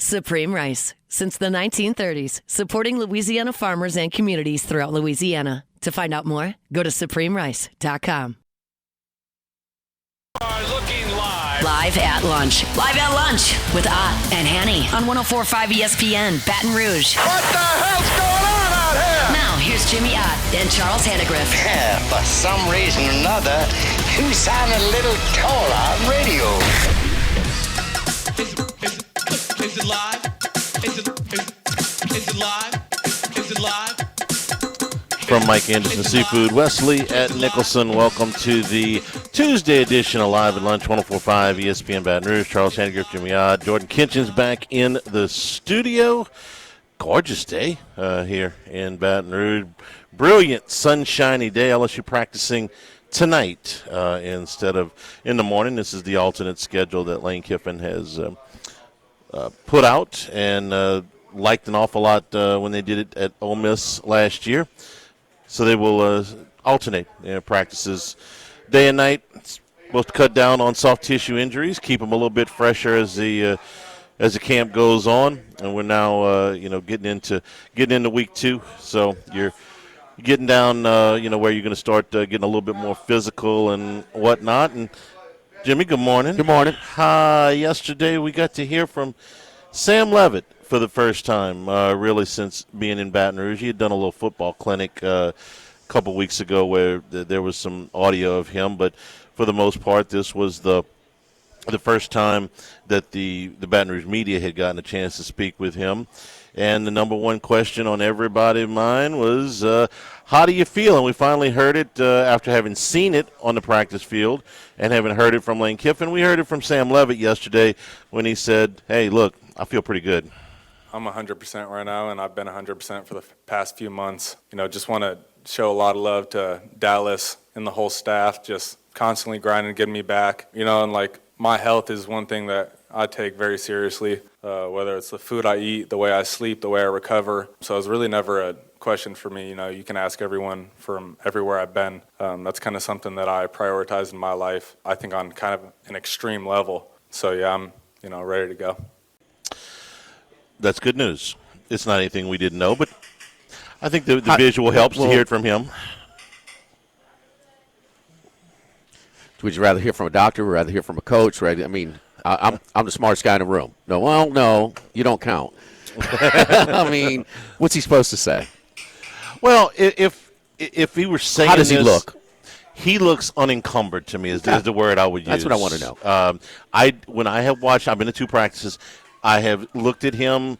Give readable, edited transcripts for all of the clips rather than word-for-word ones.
Supreme Rice. Since the 1930s, supporting Louisiana farmers and communities throughout Louisiana. To find out more, go to supremerice.com. Are looking live. Live at lunch. Live at lunch with Ott and Hanny on 104.5 ESPN, Baton Rouge. What the hell's going on out here? Now, here's Jimmy Ott and Charles Hannegriff. Yeah, for some reason or another, you sound a little taller on radio. Is it live? Is it live? Is it live? From Mike Anderson Seafood, Wesley at Nicholson. Welcome to the Tuesday edition of Live at Lunch, 104.5 ESPN Baton Rouge. Charles Hannegriff, Jimmy Ott. Jordan Kitchen's back in the studio. Gorgeous day here in Baton Rouge. Brilliant, sunshiny day. LSU practicing tonight instead of in the morning. This is the alternate schedule that Lane Kiffin has put out and liked an awful lot when they did it at Ole Miss last year. So they will alternate practices day and night. It's supposed to cut down on soft tissue injuries, keep them a little bit fresher as the camp goes on. And we're now getting into week 2. So you're getting down where you're going to start getting a little bit more physical and whatnot. And Jimmy, good morning. Good morning. Yesterday we got to hear from Sam Leavitt for the first time, really, since being in Baton Rouge. He had done a little football clinic a couple weeks ago where there was some audio of him, but for the most part, this was the first time that the Baton Rouge media had gotten a chance to speak with him. And the number one question on everybody's mind was, how do you feel? And we finally heard it after having seen it on the practice field and having heard it from Lane Kiffin. We heard it from Sam Leavitt yesterday when he said, hey, look, I feel pretty good. I'm 100% right now, and I've been 100% for the past few months. Just want to show a lot of love to Dallas and the whole staff, just constantly grinding, getting me back. And my health is one thing that I take very seriously, whether it's the food I eat, the way I sleep, the way I recover. So it's really never a question for me. You can ask everyone from everywhere I've been. That's kind of something that I prioritize in my life, I think on kind of an extreme level. So, yeah, I'm, ready to go. That's good news. It's not anything we didn't know, but I think the visual helps to hear it from him. Would you rather hear from a doctor or rather hear from a coach? Right? I mean, I'm the smartest guy in the room. No, you don't count. I mean, what's he supposed to say? Well, if he were saying, how does he look? He looks unencumbered to me. Is the word I would use. That's what I want to know. When I have watched, I've been to 2 practices. I have looked at him,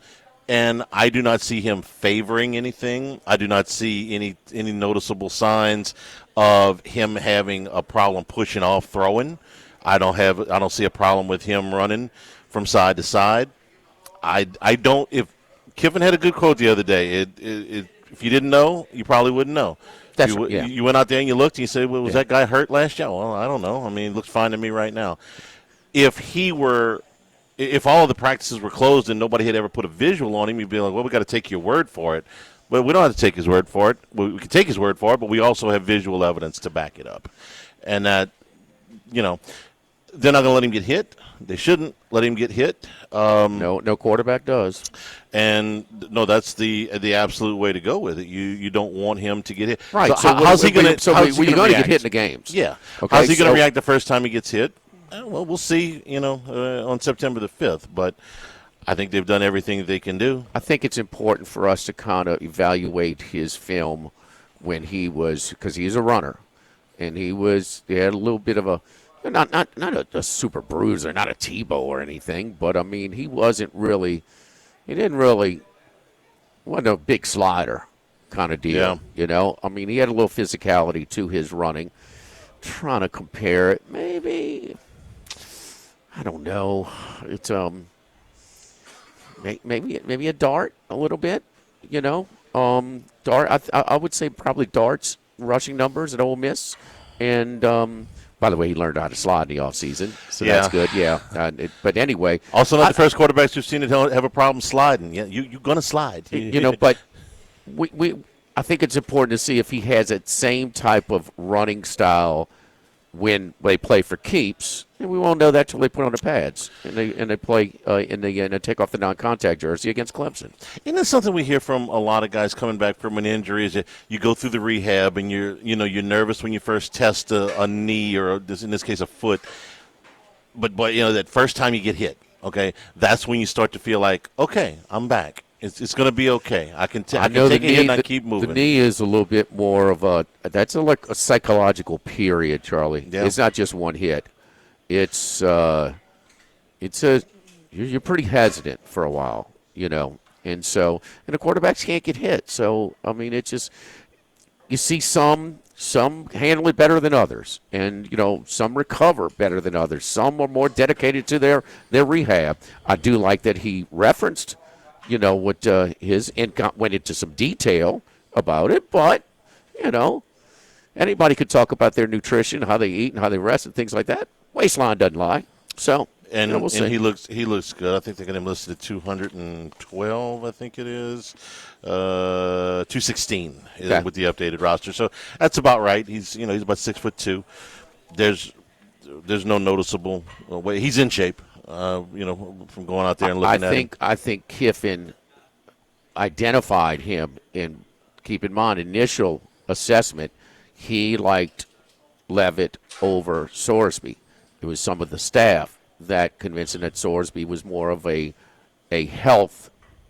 and I do not see him favoring anything. I do not see any noticeable signs of him having a problem pushing off throwing. I don't see a problem with him running from side to side. I don't. If Kiffin had a good quote the other day, if you didn't know, you probably wouldn't know. You went out there and you looked and you said, well, was that guy hurt last year? Well, I don't know. I mean, it looks fine to me right now. If all of the practices were closed and nobody had ever put a visual on him, you'd be like, well, we got to take your word for it. But we don't have to take his word for it. We can take his word for it, but we also have visual evidence to back it up. And that, they're not going to let him get hit. They shouldn't let him get hit. No quarterback does. And, no, that's the absolute way to go with it. You don't want him to get hit. Right. So how's he going to react? Get hit in the games. Yeah. Okay, how's he going to react the first time he gets hit? Well, we'll see, on September the 5th. But I think they've done everything they can do. I think it's important for us to kind of evaluate his film when he was – because he's a runner. And he had a little bit of a – not a super bruiser, not a Tebow or anything. But, I mean, he wasn't really – he wasn't a big slider kind of deal. Yeah. I mean, he had a little physicality to his running. Trying to compare it, maybe – I don't know. It's maybe a Dart a little bit, Dart. I would say probably Dart's rushing numbers at Ole Miss, and by the way, he learned how to slide in the offseason, so that's good. Yeah, but anyway, also not the first quarterbacks we've seen that have a problem sliding. Yeah, you're gonna slide. But I think it's important to see if he has that same type of running style when they play for keeps, and we won't know that till they put on the pads and they play and they take off the non-contact jersey against Clemson. And that's something we hear from a lot of guys coming back from an injury. Is that you go through the rehab and you're nervous when you first test a knee or in this case a foot. But that first time you get hit, okay, that's when you start to feel like, okay, I'm back. It's going to be okay. I can take a hit and I keep moving. The knee is a little bit more of that's like a psychological period, Charlie. Yeah. It's not just one hit. You're pretty hesitant for a while, and the quarterbacks can't get hit. So, I mean, it's just, you see some handle it better than others, and some recover better than others. Some are more dedicated to their rehab. I do like that he referenced what went into some detail about it, but anybody could talk about their nutrition, how they eat and how they rest and things like that. Waistline doesn't lie. So we'll see. And he looks good. I think they got him listed at 212. I think it is 216 with the updated roster. So that's about right. He's about 6'2". There's no noticeable way. He's in shape. From going out there and looking at him. I think Kiffin identified him, and keep in mind, initial assessment, he liked Leavitt over Sorsby. It was some of the staff that convinced him that Sorsby was more of a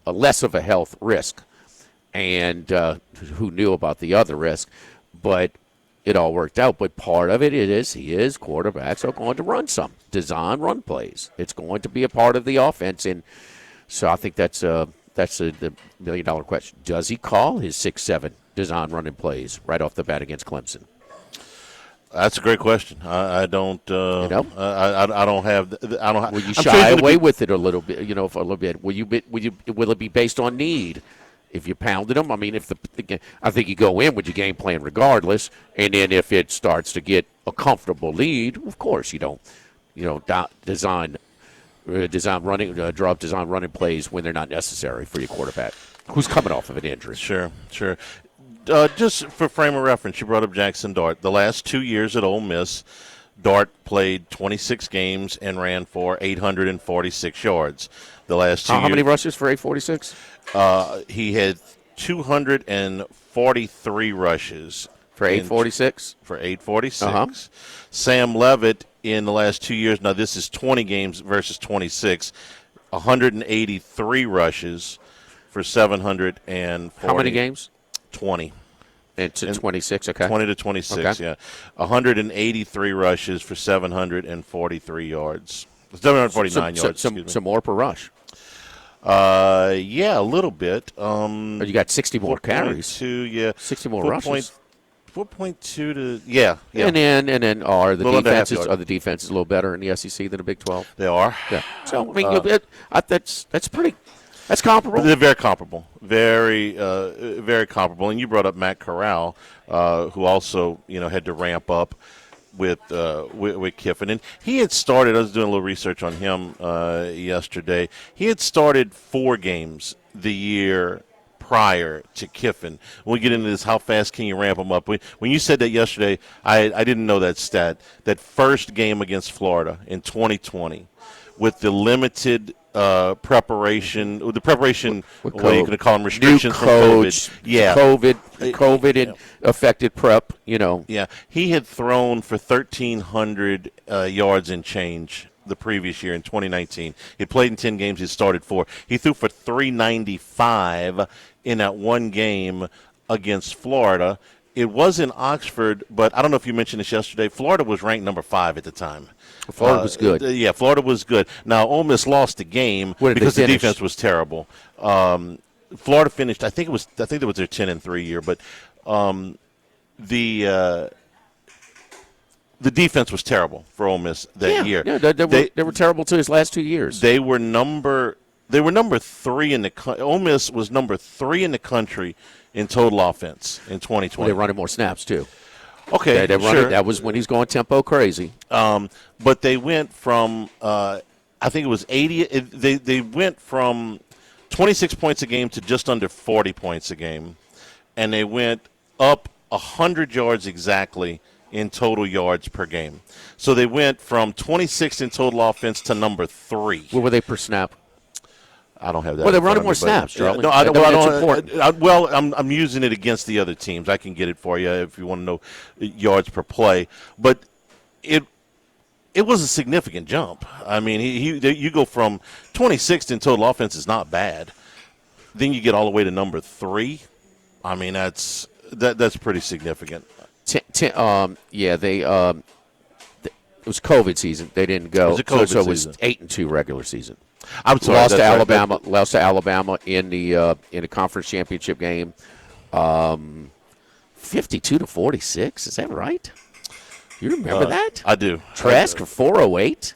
less of a health risk, and who knew about the other risk, but it all worked out. But part of it is quarterbacks are going to run some design run plays. It's going to be a part of the offense, and so I think that's the $1 million question. Does he call his 6-7 design running plays right off the bat against Clemson? That's a great question. I don't. I don't have. Will you shy away with it a little bit? For a little bit. Will it be based on need? If you pounded them, I mean, I think you go in with your game plan regardless, and then if it starts to get a comfortable lead, of course you don't, design running plays when they're not necessary for your quarterback who's coming off of an injury. Sure. Just for frame of reference, you brought up Jackson Dart. The last 2 years at Ole Miss, Dart played 26 games and ran for 846 yards. The last 2 years. How many rushes for 846? He had 243 rushes. For 846? For 846. Uh-huh. Sam Leavitt in the last 2 years, now this is 20 games versus 26, 183 rushes for 740. How many games? 20. And to 26, okay. 20 to 26, okay. Yeah. 183 rushes for 743 yards. 749 yards. Some more per rush. Yeah, a little bit. You got 60 more carries. 60 more rushes. 4.2 to yeah. And then the defenses a little better in the SEC than the Big 12? They are. Yeah. So I mean, that's pretty. That's comparable. They're very comparable. Very, very comparable. And you brought up Matt Corral, who also had to ramp up with Kiffin. And he had started. I was doing a little research on him yesterday. He had started 4 games the year prior to Kiffin. When we get into this, how fast can you ramp them up? When you said that yesterday, I didn't know that stat. That first game against Florida in 2020, with the limited preparation, what are you going to call them, restrictions new from coach, COVID. Yeah. COVID and affected prep, Yeah, he had thrown for 1,300 yards and change the previous year in 2019. He played in 10 games. He started 4. He threw for 395 in that one game against Florida. It was in Oxford, but I don't know if you mentioned this yesterday. Florida was ranked number 5 at the time. Florida was good. Yeah, Florida was good. Now, Ole Miss lost the game because the defense was terrible. Florida finished. I think it was their 10-3 year, but the defense was terrible for Ole Miss that year. Yeah, they were terrible to his last 2 years. They were number 3 in the country. Ole Miss was number 3 in the country in total offense in 2020. Well, they're running more snaps too. Okay, sure. That was when he's going tempo crazy. But they went from I think it was 80. They went from 26 points a game to just under 40 points a game, and they went up 100 yards exactly in total yards per game. So they went from 26th in total offense to number 3. What were they per snap? I don't have that. Well, they're in front running of more me, snaps, but, Charlie. No, I don't. That's important. I'm using it against the other teams. I can get it for you if you want to know yards per play. But it was a significant jump. I mean, you go from 26th in total offense is not bad. Then you get all the way to number 3. I mean, that's pretty significant. It was COVID season. They didn't go. It was a COVID so it was season. 8-2 regular season. I'm sorry. Lost to that's right. Alabama. Lost to Alabama in the conference championship game. 52-46. Is that right? You remember that? I do. Trask 408.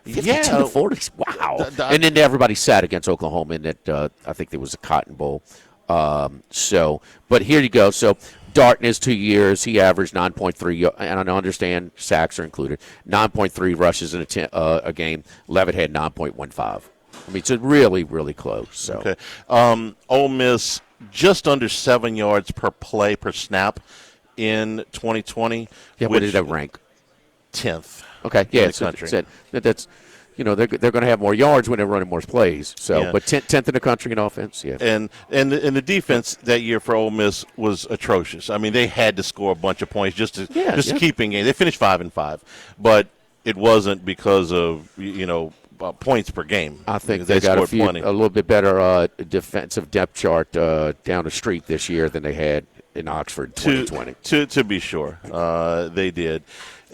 52 Yeah. to 40. Wow. And then everybody sat against Oklahoma in that. I think there was a Cotton Bowl. But here you go. So Dart in his 2 years, he averaged 9.3, and I understand sacks are included. 9.3 rushes in a game. Leavitt had 9.15. I mean, it's really, really close. So. Okay. Ole Miss just under 7 yards per play per snap in 2020. Yeah, what did that rank? 10th. Okay, yeah, in the country. That's they're going to have more yards when they're running more plays. So, Yeah. but 10th in the country in offense, yeah. And the defense that year for Ole Miss was atrocious. I mean, they had to score a bunch of points just to keep in game. They finished 5-5, but it wasn't because of points per game. I think they got a little bit better defensive depth chart down the street this year than they had in Oxford 2020. To be sure, they did.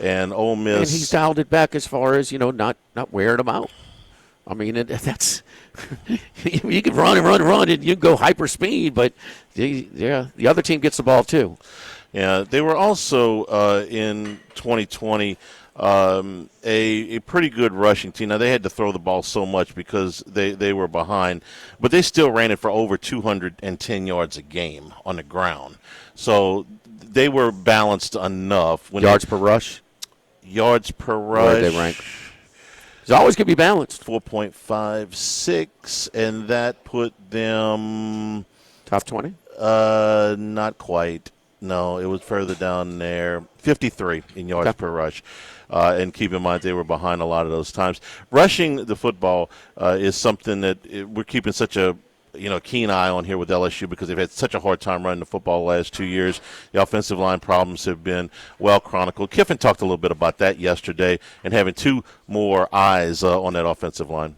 And Ole Miss, and he's dialed it back as far as not wearing them out. I mean, that's you can run, and you can go hyper speed, but the other team gets the ball too. Yeah, they were also in 2020 a pretty good rushing team. Now they had to throw the ball so much because they were behind, but they still ran it for over 210 yards a game on the ground. So they were balanced enough. Yards per rush. Yards per rush. Where they rank? It's always going to be balanced. 4.56, and that put them top 20. Not quite. No, it was further down there. 53 in yards per rush. And keep in mind, they were behind a lot of those times. Rushing the football is something that we're keeping such a keen eye on here with LSU because they've had such a hard time running the football the last 2 years. The offensive line problems have been well chronicled. Kiffin talked a little bit about that yesterday and having 2 more eyes on that offensive line.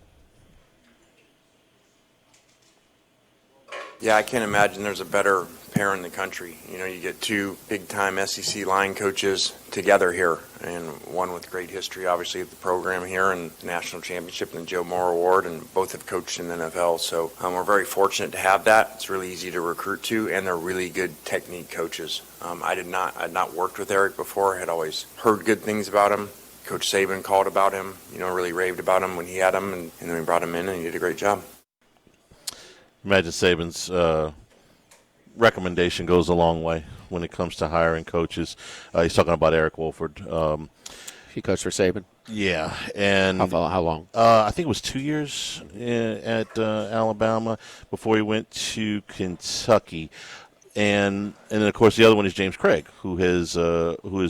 Yeah, I can't imagine there's a better pair in the country. You get 2 big-time SEC line coaches together here, and one with great history, obviously, at the program here and national championship and the Joe Moore Award, and both have coached in the NFL. So we're very fortunate to have that. It's really easy to recruit to, and they're really good technique coaches. I'd not worked with Eric before. I had always heard good things about him. Coach Saban called about him, really raved about him when he had him, and then we brought him in, and he did a great job. Imagine Saban's recommendation goes a long way when it comes to hiring coaches. He's talking about Eric Wolford. He coached for Saban? Yeah. And how long? I think it was 2 years at Alabama before he went to Kentucky. And then, of course, the other one is James Craig, who has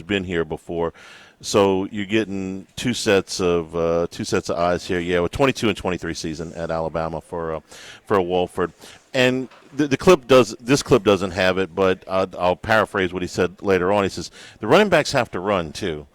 been here before. So you're getting two sets of eyes here. Yeah, with 22 and 23 season at Alabama for Wolford, and this clip doesn't have it, but I'll paraphrase what he said later on. He says the running backs have to run too,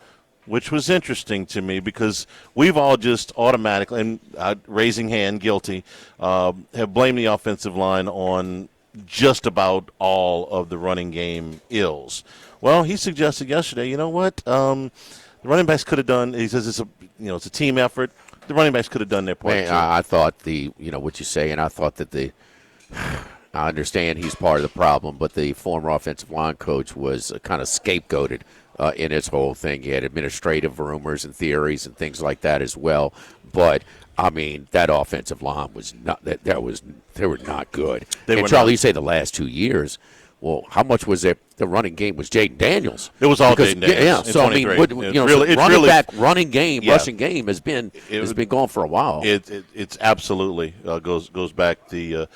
which was interesting to me because we've all just automatically, and raising hand, guilty, have blamed the offensive line on just about all of the running game ills. Well, he suggested yesterday, you know what? The running backs could have done. He says it's a team effort. The running backs could have done their part. Man, I thought what you say, and I thought that I understand he's part of the problem, but the former offensive line coach was kind of scapegoated in his whole thing. He had administrative rumors and theories and things like that as well. But I mean, that offensive line was not they were not good. And Charlie, you say the last 2 years. Well, how much was it? The running game was Jaden Daniels. It was all Jaden Daniels. Yeah, so I mean, rushing game, rushing game has been gone for a while. It's absolutely goes back the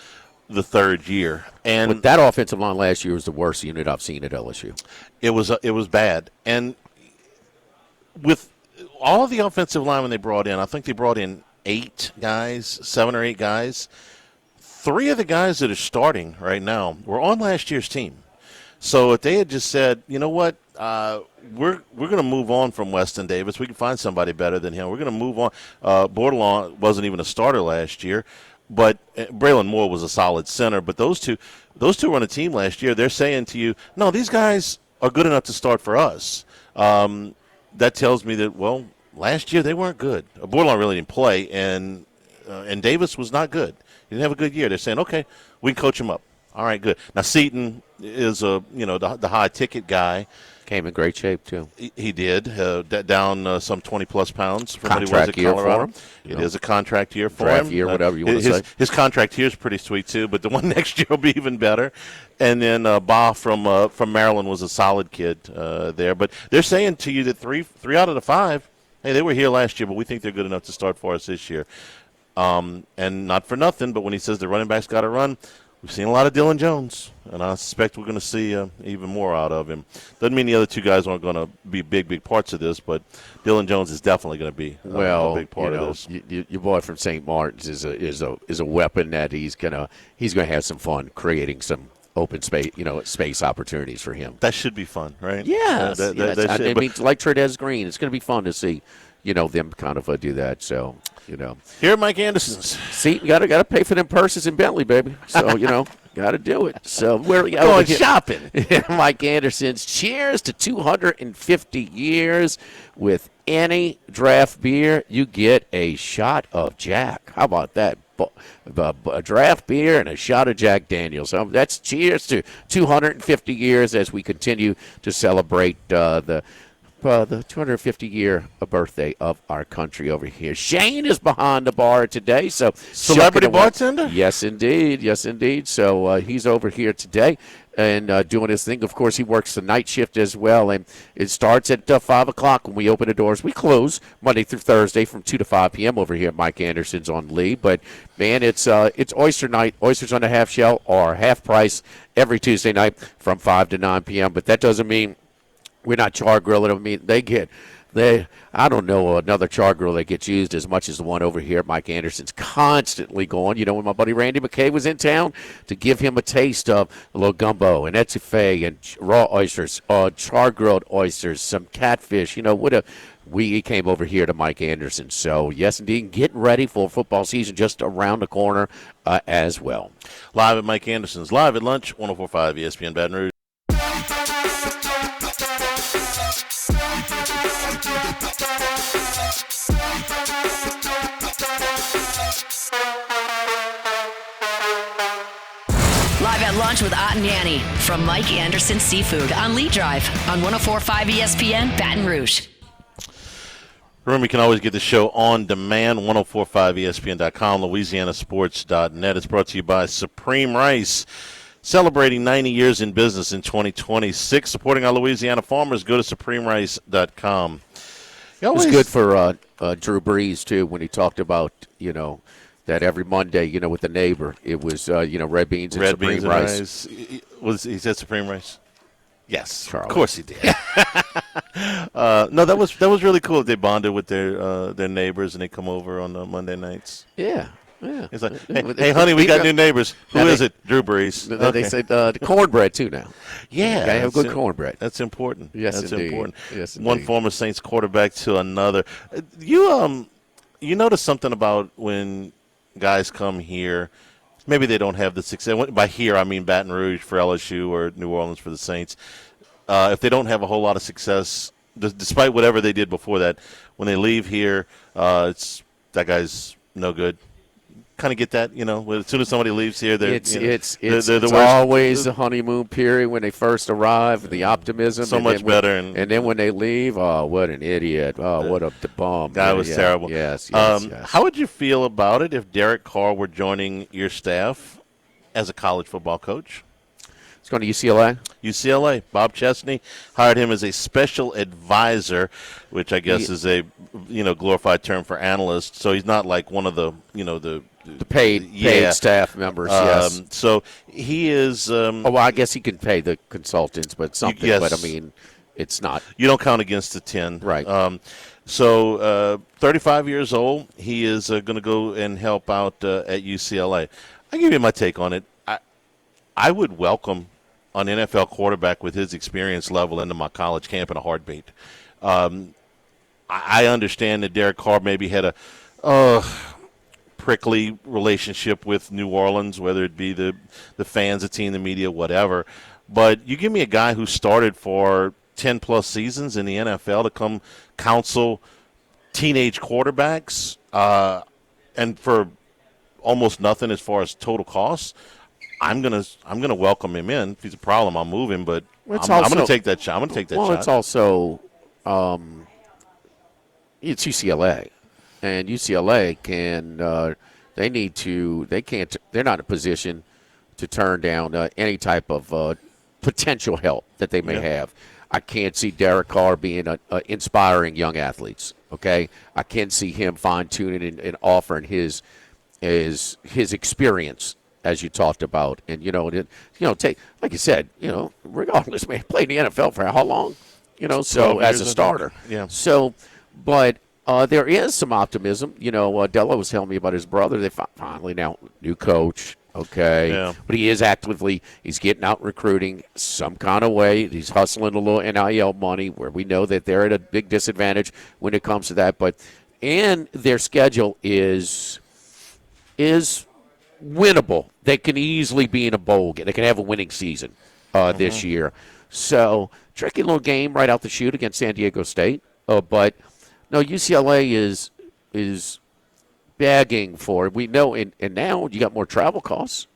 the third year. And but that offensive line last year was the worst unit I've seen at LSU. It was bad. And with all of the offensive linemen they brought in, I think they brought in 7 or 8 guys. 3 of the guys that are starting right now were on last year's team. So if they had just said, you know what, we're going to move on from Weston Davis. We can find somebody better than him. We're going to move on. Bordelon wasn't even a starter last year, but Braylon Moore was a solid center. But those two were on a team last year. They're saying to you, no, these guys are good enough to start for us. That tells me that, well, last year they weren't good. Bordelon really didn't play, and Davis was not good. He didn't have a good year. They're saying, okay, we can coach him up. All right, good. Now Seaton is the high ticket guy. Came in great shape too. He did down some 20-plus pounds from contract what he was at Colorado. For him. It is a contract year for Draft him. year, whatever you want to say. His contract here is pretty sweet too, but the one next year will be even better. And then Ba from Maryland was a solid kid there. But they're saying to you that three out of the 5, hey, they were here last year, but we think they're good enough to start for us this year. And not for nothing, but when he says the running back's got to run, we've seen a lot of Dylan Jones, and I suspect we're going to see even more out of him. Doesn't mean the other 2 guys aren't going to be big parts of this, but Dylan Jones is definitely going to be a big part of this. Your boy from St. Martin's is a weapon that he's gonna have some fun creating some open space space opportunities for him. That should be fun, right? Yes. I mean, like Trez Green, it's going to be fun to see them kind of do that. So. Here at Mike Anderson's. See, you gotta pay for them purses in Bentley, baby. So gotta do it. So we're going shopping. Mike Anderson's. Cheers to 250 years. With any draft beer, you get a shot of Jack. How about that? A draft beer and a shot of Jack Daniels. So that's cheers to 250 years as we continue to celebrate the 250-year birthday of our country over here. Shane is behind the bar today. So celebrity bartender? Yes, indeed. So he's over here today and doing his thing. Of course, he works the night shift as well, and it starts at 5 o'clock when we open the doors. We close Monday through Thursday from 2 to 5 p.m. over here at Mike Anderson's on Lee. But, man, it's oyster night. Oysters on the half shell are half price every Tuesday night from 5 to 9 p.m. But that doesn't mean we're not char grilling. I mean, I don't know another char grill that gets used as much as the one over here at Mike Anderson's, constantly going. When my buddy Randy McKay was in town, to give him a taste of a little gumbo and etouffee and raw oysters, char grilled oysters, some catfish. We came over here to Mike Anderson. So, yes, indeed, getting ready for football season just around the corner as well. Live at Mike Anderson's, live at lunch, 104.5 ESPN Baton Rouge. Live at lunch with Ott and Yanni from Mike Anderson Seafood on Lee Drive on 104.5 ESPN Baton Rouge. Remember, you can always get the show on demand, 1045ESPN.com, LouisianaSports.net. It's brought to you by Supreme Rice, celebrating 90 years in business in 2026. Supporting our Louisiana farmers, go to SupremeRice.com. It was good for Drew Brees, too, when he talked about, that every Monday, with the neighbor, it was, red beans and Supreme Rice. He said Supreme Rice? Yes, Charlie. Of course he did. No, that was really cool. They bonded with their neighbors, and they come over on Monday nights. Yeah. It's like, hey, honey, we got new neighbors. Who is it? Drew Brees. They say the cornbread, too, now. Yeah. You got to have good cornbread. That's important. Yes, that's indeed. important. Yes, indeed. One former Saints quarterback to another. You notice something about when guys come here, maybe they don't have the success. By here, I mean Baton Rouge for LSU or New Orleans for the Saints. If they don't have a whole lot of success, despite whatever they did before that, when they leave here, it's that guy's no good. Kind of get that, as soon as somebody leaves here, it's always the honeymoon period when they first arrive, the optimism. So much better. And then when they leave, oh, what an idiot. Oh, what a bum. That was terrible. Yes. How would you feel about it if Derek Carr were joining your staff as a college football coach? He's going to UCLA. UCLA. Bob Chesney hired him as a special advisor, which I guess is a glorified term for analyst. So he's not like one of the the paid staff members. Yes. So he is. Well, I guess he can pay the consultants, but something. Yes. But I mean, it's not. You don't count against the 10. Right. 35 years old. He is going to go and help out at UCLA. I'll give you my take on it. I would welcome an NFL quarterback with his experience level into my college camp in a heartbeat. I understand that Derek Carr maybe had a prickly relationship with New Orleans, whether it be the fans, the team, the media, whatever. But you give me a guy who started for 10-plus seasons in the NFL to come counsel teenage quarterbacks and for almost nothing as far as total costs. I'm gonna welcome him in. If he's a problem, I'll move him. But I'm gonna take that shot. Well, it's also it's UCLA, and UCLA can they're not in a position to turn down any type of potential help that they may have. I can't see Derek Carr being inspiring young athletes. Okay, I can't see him fine tuning and offering his experience, as you talked about, and take, like you said, regardless, man, played in the NFL for how long, so as a starter, So, but there is some optimism. Della was telling me about his brother. They finally now new coach. Okay, but he's getting out recruiting some kind of way. He's hustling a little NIL money, where we know that they're at a big disadvantage when it comes to that. And their schedule is winnable. They can easily be in a bowl game. They can have a winning season this year. So tricky little game right out the chute against San Diego State. But no, UCLA is begging for it. We know, and now you got more travel costs.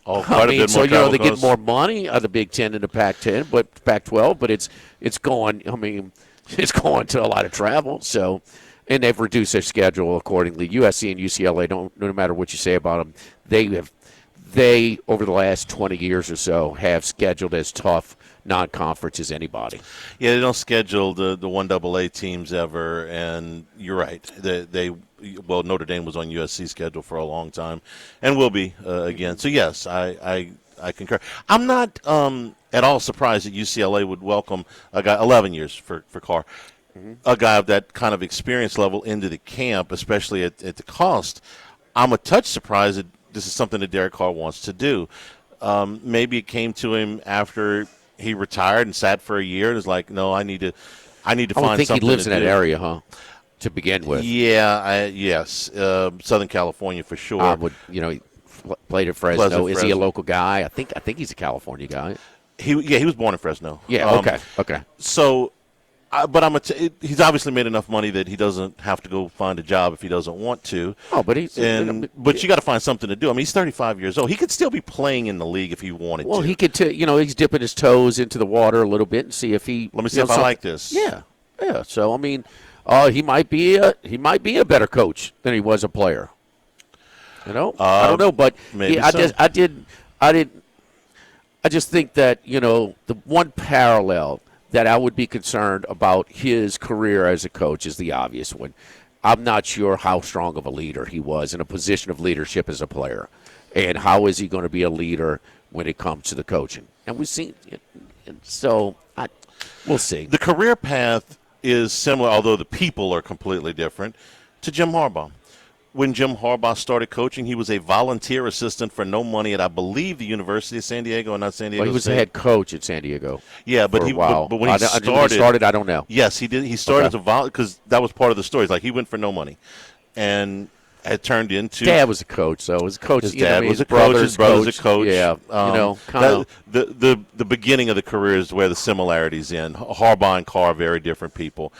Oh, quite a bit more travel they costs. get more money out of the Big Ten and the Pac-10, but Pac-12. But it's going. I mean, it's going to a lot of travel. So, and they've reduced their schedule accordingly. USC and UCLA no matter what you say about them, they over the last 20 years or so have scheduled as tough non-conference as anybody. Yeah, they don't schedule the 1AA teams ever, and you're right. Well, Notre Dame was on USC's schedule for a long time, and will be again. So yes, I concur. I'm not at all surprised that UCLA would welcome a guy 11 years for Carr, a guy of that kind of experience level into the camp, especially at the cost. I'm a touch surprised that this is something that Derek Carr wants to do. Maybe it came to him after he retired and sat for a year and was like, no, I need to find something to do. I think he lives in that area, huh? To begin with. Yeah, yes. Southern California for sure. He played at Fresno. Is he a local guy? I think he's a California guy. He was born in Fresno. Yeah, okay. So, he's obviously made enough money that he doesn't have to go find a job if he doesn't want to. Oh, but but you got to find something to do. I mean, he's 35 years old. He could still be playing in the league if he wanted to. Well, he could, he's dipping his toes into the water a little bit and see if he. Let me see if I like this. Yeah. So I mean, he might be a better coach than he was a player. I don't know, but maybe I just think that the one parallel that I would be concerned about his career as a coach is the obvious one. I'm not sure how strong of a leader he was in a position of leadership as a player, and how is he going to be a leader when it comes to the coaching. And we've seen it, and so we'll see. The career path is similar, although the people are completely different, to Jim Harbaugh. When Jim Harbaugh started coaching, he was a volunteer assistant for no money at, I believe, the University of San Diego, and not San Diego Well, he was State. the head coach at San Diego. Yeah, but for a while. But when he started, I don't know. Yes, he did. He started as a volunteer because that was part of the story. It's like he went for no money, and it turned into. Dad was a coach, so his coach. His dad was a coach. His brother's a coach. Yeah, kind of. The beginning of the career is where the similarities end. Harbaugh and Carr, very different people.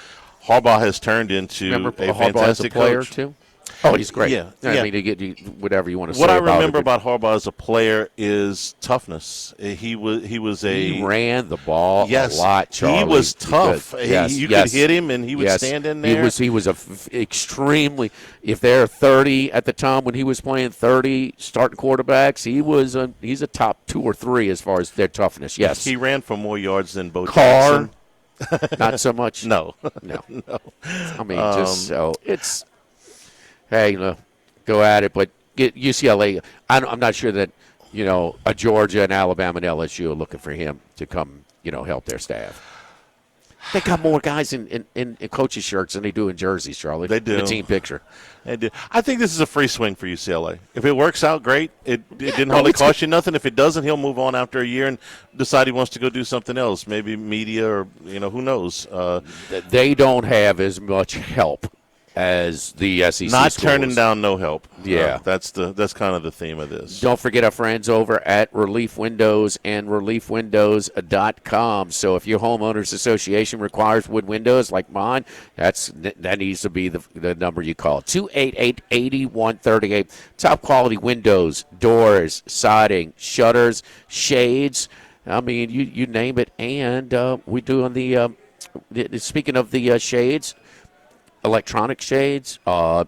Harbaugh has turned into Remember a Harbaugh fantastic as a player coach. Too. Oh, he's great. Yeah. I mean, to get whatever you want to say. What I about remember it, about Harbaugh as a player is toughness. He ran the ball a lot, Charlie. He was tough. You could hit him, and he would yes. stand in there. He was extremely. If there are 30 at the time when he was playing 30 starting quarterbacks, he's a top 2 or 3 as far as their toughness. Yes, he ran for more yards than Bo Carr. Jackson. Not so much. No. I mean, just so it's. Hey, go at it, but UCLA. I'm not sure that a Georgia and Alabama and LSU are looking for him to come help their staff. They got more guys in coaches' shirts than they do in jerseys, Charlie. They do. In the team picture. They do. I think this is a free swing for UCLA. If it works out, great. It didn't hardly cost you nothing. If it doesn't, he'll move on after a year and decide he wants to go do something else, maybe media or, who knows. They don't have as much help as the SEC Not schools. turning down no help. Yeah. That's kind of the theme of this. Don't forget our friends over at Relief Windows and ReliefWindows.com. So if your homeowners association requires wood windows like mine, that needs to be the number you call. 288-8138. Top quality windows, doors, siding, shutters, shades. I mean, you name it. And we do on the speaking of the shades, electronic shades,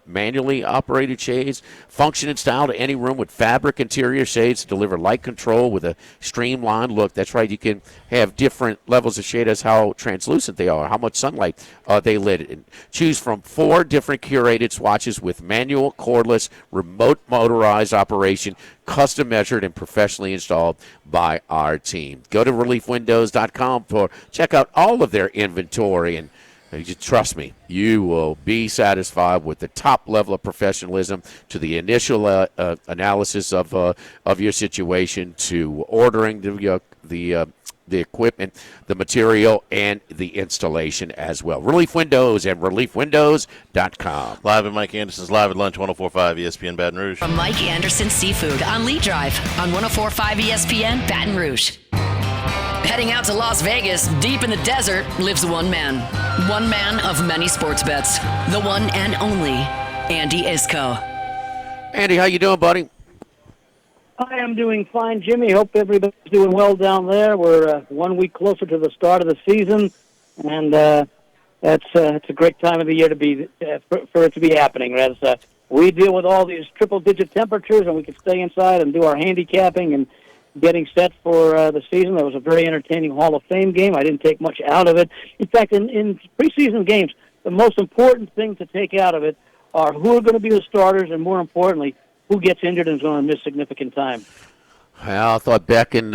manually operated shades, function and style to any room with fabric interior shades to deliver light control with a streamlined look. That's right, you can have different levels of shade as how translucent they are, how much sunlight they let in. Choose from 4 different curated swatches with manual, cordless, remote motorized operation, custom measured and professionally installed by our team. Go to reliefwindows.com for check out all of their inventory, and trust me, you will be satisfied with the top level of professionalism, to the initial analysis of your situation, to ordering the equipment, the material, and the installation as well. Relief Windows and ReliefWindows.com. Live at Mike Anderson's Live at Lunch, 104.5 ESPN Baton Rouge. From Mike Anderson Seafood on Lee Drive on 104.5 ESPN Baton Rouge. Heading out to Las Vegas, deep in the desert, lives one man. One man of many sports bets. The one and only Andy Isco. Andy, how you doing, buddy? I am doing fine, Jimmy. Hope everybody's doing well down there. We're 1 week closer to the start of the season, and it's a great time of the year to be for it to be happening. As we deal with all these triple-digit temperatures, and we can stay inside and do our handicapping and getting set for the season. That was a very entertaining Hall of Fame game. I didn't take much out of it. In fact, in preseason games, the most important thing to take out of it are who are going to be the starters, and more importantly, who gets injured and is going to miss significant time. Well, I thought back in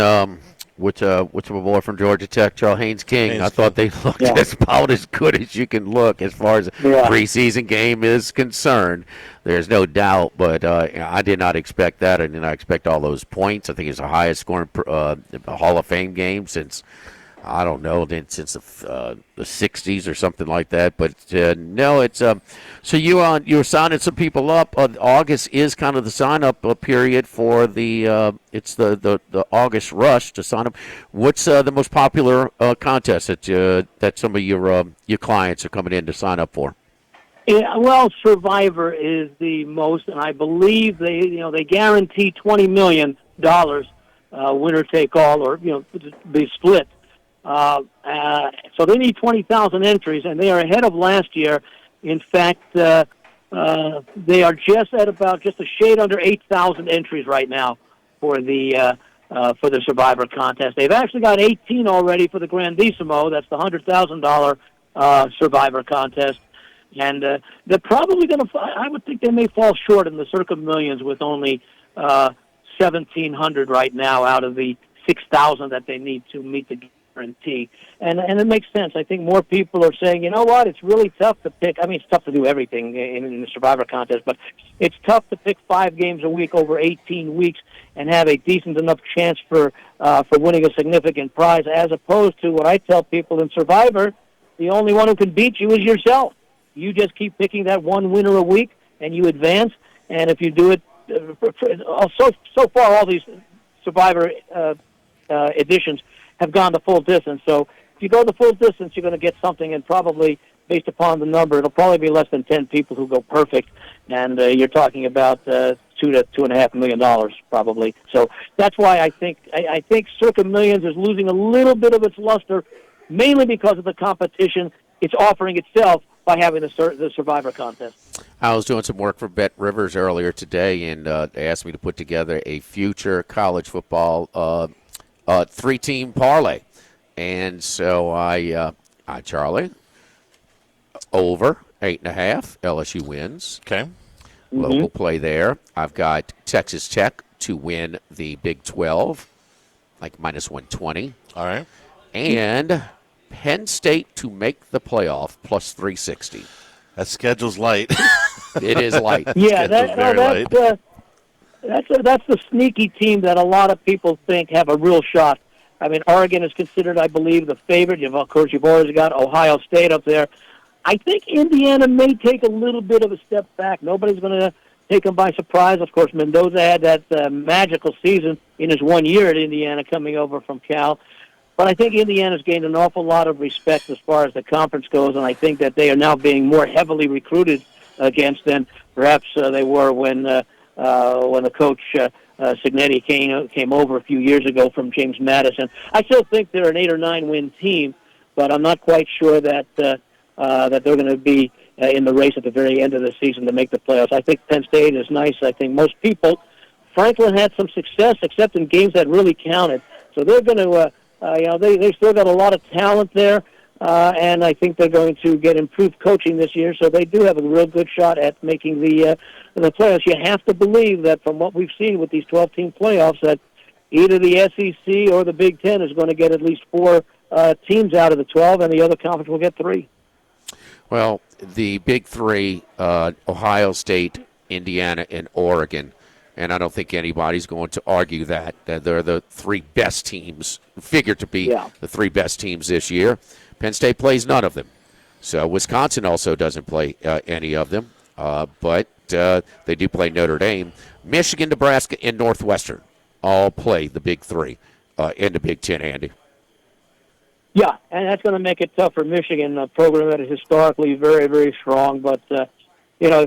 with my boy from Georgia Tech, Charles Haynes King, I thought they looked about as good as you can look as far as a preseason game is concerned. There's no doubt, but I did not expect that. I did not expect all those points. I think it's the highest scoring Hall of Fame game since, I don't know, since the 60s or something like that. But no, it's so you're signing some people up. August is kind of the sign up period for the August rush to sign up. What's the most popular contest that some of your clients are coming in to sign up for? Yeah, well, Survivor is the most, and I believe they guarantee $20 million, winner take all, or be split. So they need 20,000 entries, and they are ahead of last year. In fact, they are just a shade under 8,000 entries right now for the Survivor contest. They've actually got 18 already for the Grandissimo. That's the $100,000 Survivor contest. And they're probably going to, I would think they may fall short in the circa millions with only 1,700 right now out of the 6,000 that they need to meet the guarantee. And it makes sense. I think more people are saying, you know what, it's really tough to pick. I mean, it's tough to do everything in the Survivor contest, but it's tough to pick 5 games a week over 18 weeks and have a decent enough chance for winning a significant prize, as opposed to what I tell people in Survivor, the only one who can beat you is yourself. You just keep picking that one winner a week, and you advance. And if you do it, so far all these Survivor editions have gone the full distance. So if you go the full distance, you're going to get something, and probably based upon the number, it'll probably be less than 10 people who go perfect. And you're talking about $2 to $2.5 million probably. So that's why I think Circa Millions is losing a little bit of its luster, mainly because of the competition it's offering itself by having the Survivor contest. I was doing some work for Bet Rivers earlier today, and they asked me to put together a future college football 3-team parlay. And so I Charlie, over 8.5, LSU wins. Okay. local play there. I've got Texas Tech to win the Big 12, like minus 120. All right. And Penn State to make the playoff, plus 360. That schedule's light. It is light. Yeah, Schedule's very light. that's the sneaky team that a lot of people think have a real shot. I mean, Oregon is considered, I believe, the favorite. Of course, you've always got Ohio State up there. I think Indiana may take a little bit of a step back. Nobody's going to take them by surprise. Of course, Mendoza had that magical season in his 1 year at Indiana coming over from Cal. But I think Indiana's gained an awful lot of respect as far as the conference goes, and I think that they are now being more heavily recruited against than perhaps they were when the coach Cignetti came over a few years ago from James Madison. I still think they're an 8 or 9 win team, but I'm not quite sure that that they're going to be in the race at the very end of the season to make the playoffs. I think Penn State is nice. I think most people. Franklin had some success, except in games that really counted. So they're going to. They still got a lot of talent there, and I think they're going to get improved coaching this year. So they do have a real good shot at making the playoffs. You have to believe that from what we've seen with these 12-team playoffs, that either the SEC or the Big Ten is going to get at least 4 teams out of the 12, and the other conference will get 3. Well, the Big 3, Ohio State, Indiana, and Oregon. And I don't think anybody's going to argue that they're the 3 best teams, figured to be the 3 best teams this year. Penn State plays none of them. So Wisconsin also doesn't play any of them, but they do play Notre Dame. Michigan, Nebraska, and Northwestern all play the Big 3 in the Big Ten, Andy. Yeah, and that's going to make it tough for Michigan, a program that is historically very, very strong. But what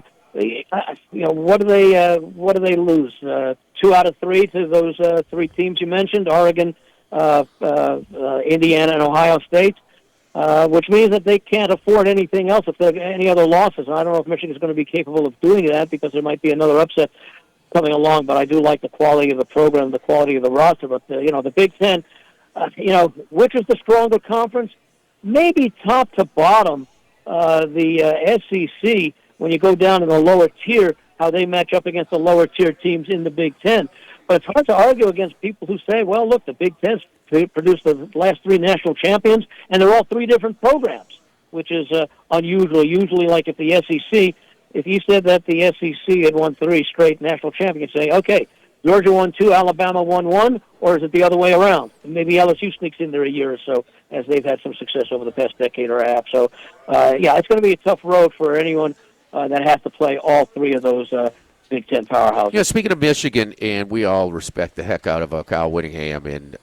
do they lose? 2 out of 3 to those 3 teams you mentioned: Oregon, Indiana, and Ohio State, which means that they can't afford anything else if there are any other losses. And I don't know if Michigan's going to be capable of doing that because there might be another upset coming along. But I do like the quality of the program, the quality of the roster. But the Big Ten, which is the stronger conference? Maybe top to bottom, the SEC. When you go down to the lower tier, how they match up against the lower tier teams in the Big Ten. But it's hard to argue against people who say, well, look, the Big Ten's produced the last 3 national champions, and they're all 3 different programs, which is unusual. Usually, like if the SEC, if you said that the SEC had won 3 straight national champions, you'd say, okay, Georgia won 2, Alabama won 1, or is it the other way around? And maybe LSU sneaks in there a year or so, as they've had some success over the past decade or a half. So, it's going to be a tough road for anyone that has to play all 3 of those Big Ten powerhouses. Yeah, speaking of Michigan, and we all respect the heck out of Kyle Whittingham, and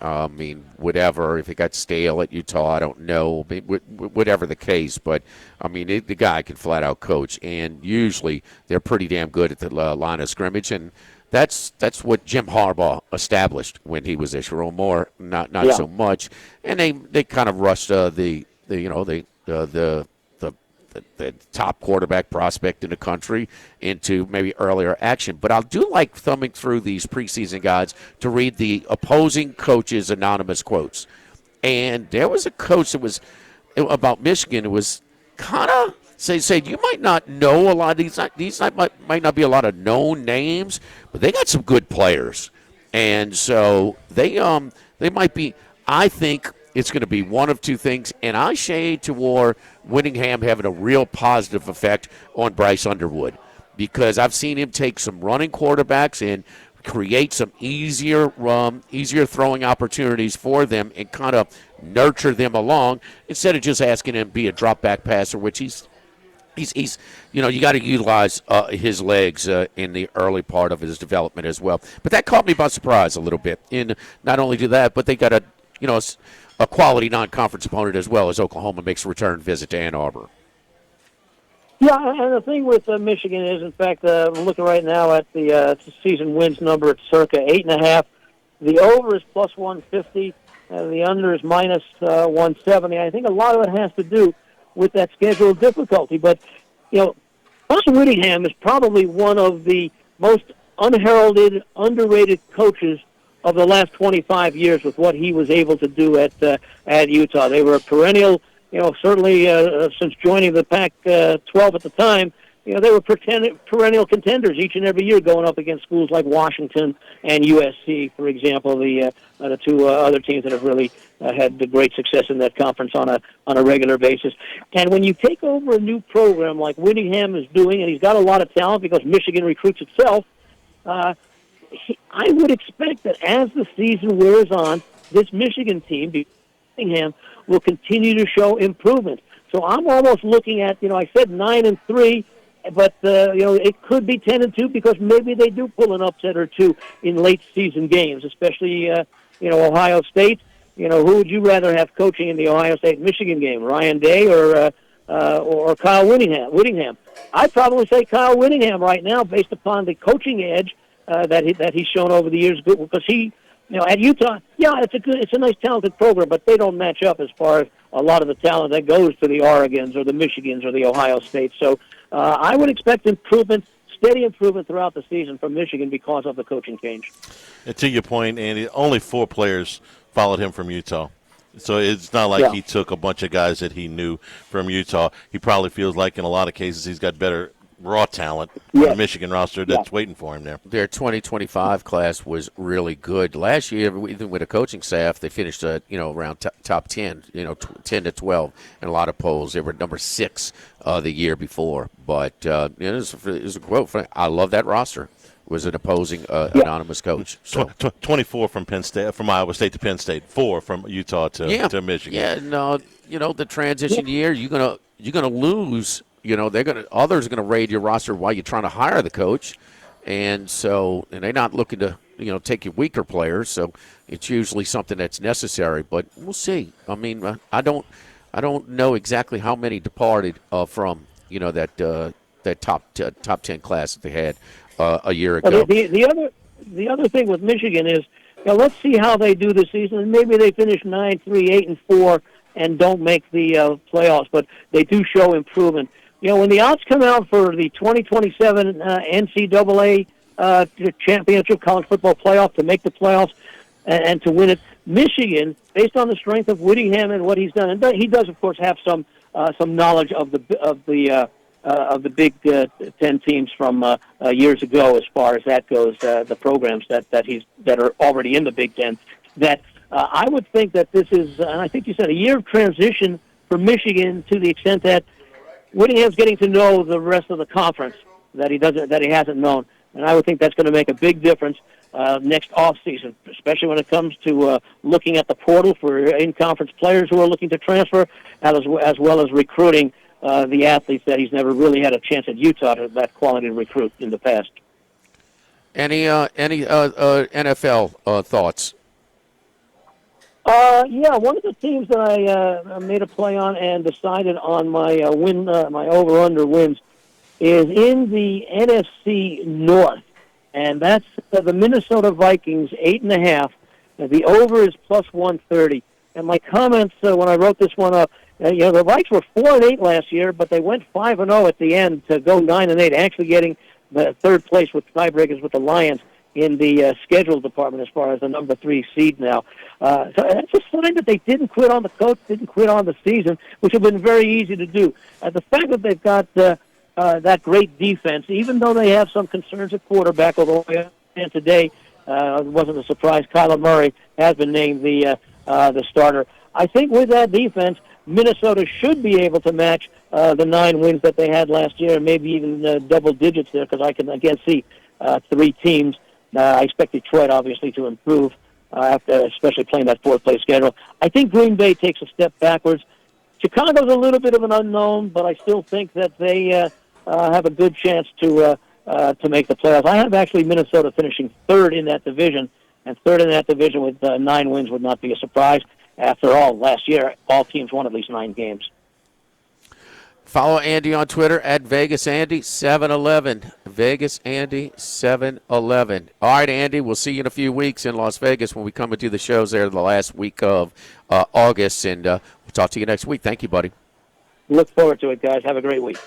whatever, if it got stale at Utah, I don't know, whatever the case, but the guy can flat out coach, and usually they're pretty damn good at the line of scrimmage, and that's what Jim Harbaugh established when he was there. Sharon Moore, not so much, and they kind of rushed the top quarterback prospect in the country into maybe earlier action. But I do like thumbing through these preseason guides to read the opposing coaches' anonymous quotes. And there was a coach that was about Michigan. It was kind of said you might not know a lot of these might not be a lot of known names, but they got some good players. And so they might be, I think, it's going to be one of 2 things, and I shade toward Whittingham having a real positive effect on Bryce Underwood because I've seen him take some running quarterbacks and create some easier throwing opportunities for them and kind of nurture them along instead of just asking him to be a drop-back passer, which he's you got to utilize his legs in the early part of his development as well. But that caught me by surprise a little bit. And not only do that, but they got a quality non-conference opponent as well as Oklahoma makes a return visit to Ann Arbor. Yeah, and the thing with Michigan is, in fact, we're looking right now at the season wins number at circa 8.5. The over is plus 150, and the under is minus 170. I think a lot of it has to do with that schedule difficulty. But, Bryce Whittingham is probably one of the most unheralded, underrated coaches of the last 25 years with what he was able to do at Utah. They were a perennial, certainly since joining the Pac-12 at the time, they were perennial contenders each and every year, going up against schools like Washington and USC, for example, the two other teams that have really had the great success in that conference on a regular basis. And when you take over a new program like Whittingham is doing, and he's got a lot of talent because Michigan recruits itself, I would expect that as the season wears on, this Michigan team, Whittingham, will continue to show improvement. So I'm almost looking at, I said 9-3, but it could be 10-2 because maybe they do pull an upset or two in late season games, especially Ohio State. Who would you rather have coaching in the Ohio State-Michigan game, Ryan Day or Kyle Whittingham? I'd probably say Kyle Whittingham right now, based upon the coaching edge that he's shown over the years, because at Utah, it's a nice, talented program, but they don't match up as far as a lot of the talent that goes to the Oregons or the Michigans or the Ohio States. So I would expect steady improvement throughout the season from Michigan because of the coaching change. And to your point, Andy, only 4 players followed him from Utah. So it's not like he took a bunch of guys that he knew from Utah. He probably feels like in a lot of cases he's got better raw talent on the Michigan roster that's waiting for him there. Their 2025 class was really good. Last year, even with a coaching staff, they finished around top 10, 10 to 12 in a lot of polls. They were number 6 the year before. But it was a quote. I love that roster. Was an opposing anonymous coach. So 24 from Penn State, from Iowa State to Penn State, 4 from Utah to Michigan. Yeah, no, the transition year, you're gonna lose. Others are gonna raid your roster while you're trying to hire the coach, and they're not looking to take your weaker players. So it's usually something that's necessary. But we'll see. I mean, I don't know exactly how many departed from that top 10 class that they had a year ago. The other thing with Michigan is, let's see how they do this season. And maybe they finish 9-3, 8-4, and don't make the playoffs, but they do show improvement. When the odds come out for the 2027 NCAA championship college football playoff to make the playoffs and to win it, Michigan, based on the strength of Whittingham and what he's done, and he does, of course, have some knowledge of the Big Ten teams from years ago, as far as that goes, the programs that are already in the Big Ten. That I would think that this is, and I think you said, a year of transition for Michigan, to the extent that Whittingham's getting to know the rest of the conference that he hasn't known, and I would think that's going to make a big difference next off season, especially when it comes to looking at the portal for in-conference players who are looking to transfer, as well as recruiting the athletes that he's never really had a chance at Utah to that quality to recruit in the past. Any NFL thoughts? One of the teams that I made a play on and decided on my my over/under wins is in the NFC North, and that's the Minnesota Vikings 8.5. The over is plus 130. And my comments when I wrote this one up, the Vikes were 4-8 last year, but they went 5-0 at the end to go 9-8, actually getting the third place with tiebreakers with the Lions in the schedule department as far as the number 3 seed now. So that's a sign that they didn't quit on the coach, didn't quit on the season, which would have been very easy to do. The fact that they've got that great defense, even though they have some concerns at quarterback, although today it wasn't a surprise, Kyler Murray has been named the starter. I think with that defense, Minnesota should be able to match the 9 wins that they had last year, and maybe even double digits there, because I can again see 3 teams. I expect Detroit, obviously, to improve after, especially playing that 4th-place schedule. I think Green Bay takes a step backwards. Chicago's a little bit of an unknown, but I still think that they have a good chance to make the playoffs. I have actually Minnesota finishing 3rd in that division, and 3rd in that division with 9 wins would not be a surprise. After all, last year, all teams won at least 9 games. Follow Andy on Twitter at VegasAndy711. VegasAndy711. All right, Andy, we'll see you in a few weeks in Las Vegas when we come and do the shows there the last week of August, and we'll talk to you next week. Thank you, buddy. Look forward to it, guys. Have a great week.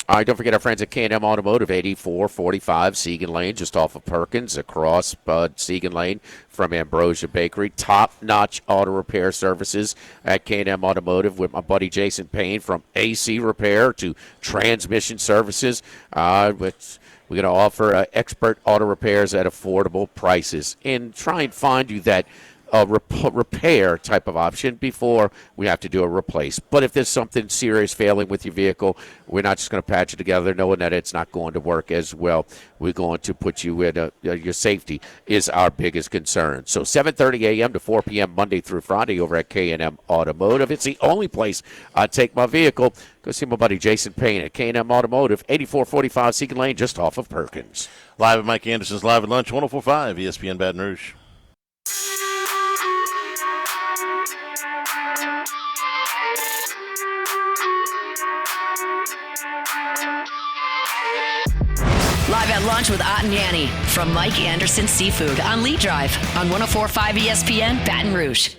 All right, don't forget our friends at K&M Automotive, 8445 Segan Lane, just off of Perkins, across Segan Lane from Ambrosia Bakery. Top-notch auto repair services at K&M Automotive with my buddy Jason Payne, from AC repair to transmission services. We're going to offer expert auto repairs at affordable prices and try and find you that repair type of option before we have to do a replace. But if there's something serious failing with your vehicle, we're not just going to patch it together knowing that it's not going to work as well. We're going to put you in your safety is our biggest concern. So 7:30 a.m. to 4 p.m. Monday through Friday over at K&M Automotive. It's the only place I take my vehicle. Go see my buddy Jason Payne at K&M Automotive, 8445 Segan Lane, just off of Perkins. Live at Mike Anderson's Live at Lunch, 104.5 ESPN Baton Rouge. Live at Lunch with Ott and Yanni from Mike Anderson Seafood on Lee Drive on 104.5 ESPN Baton Rouge.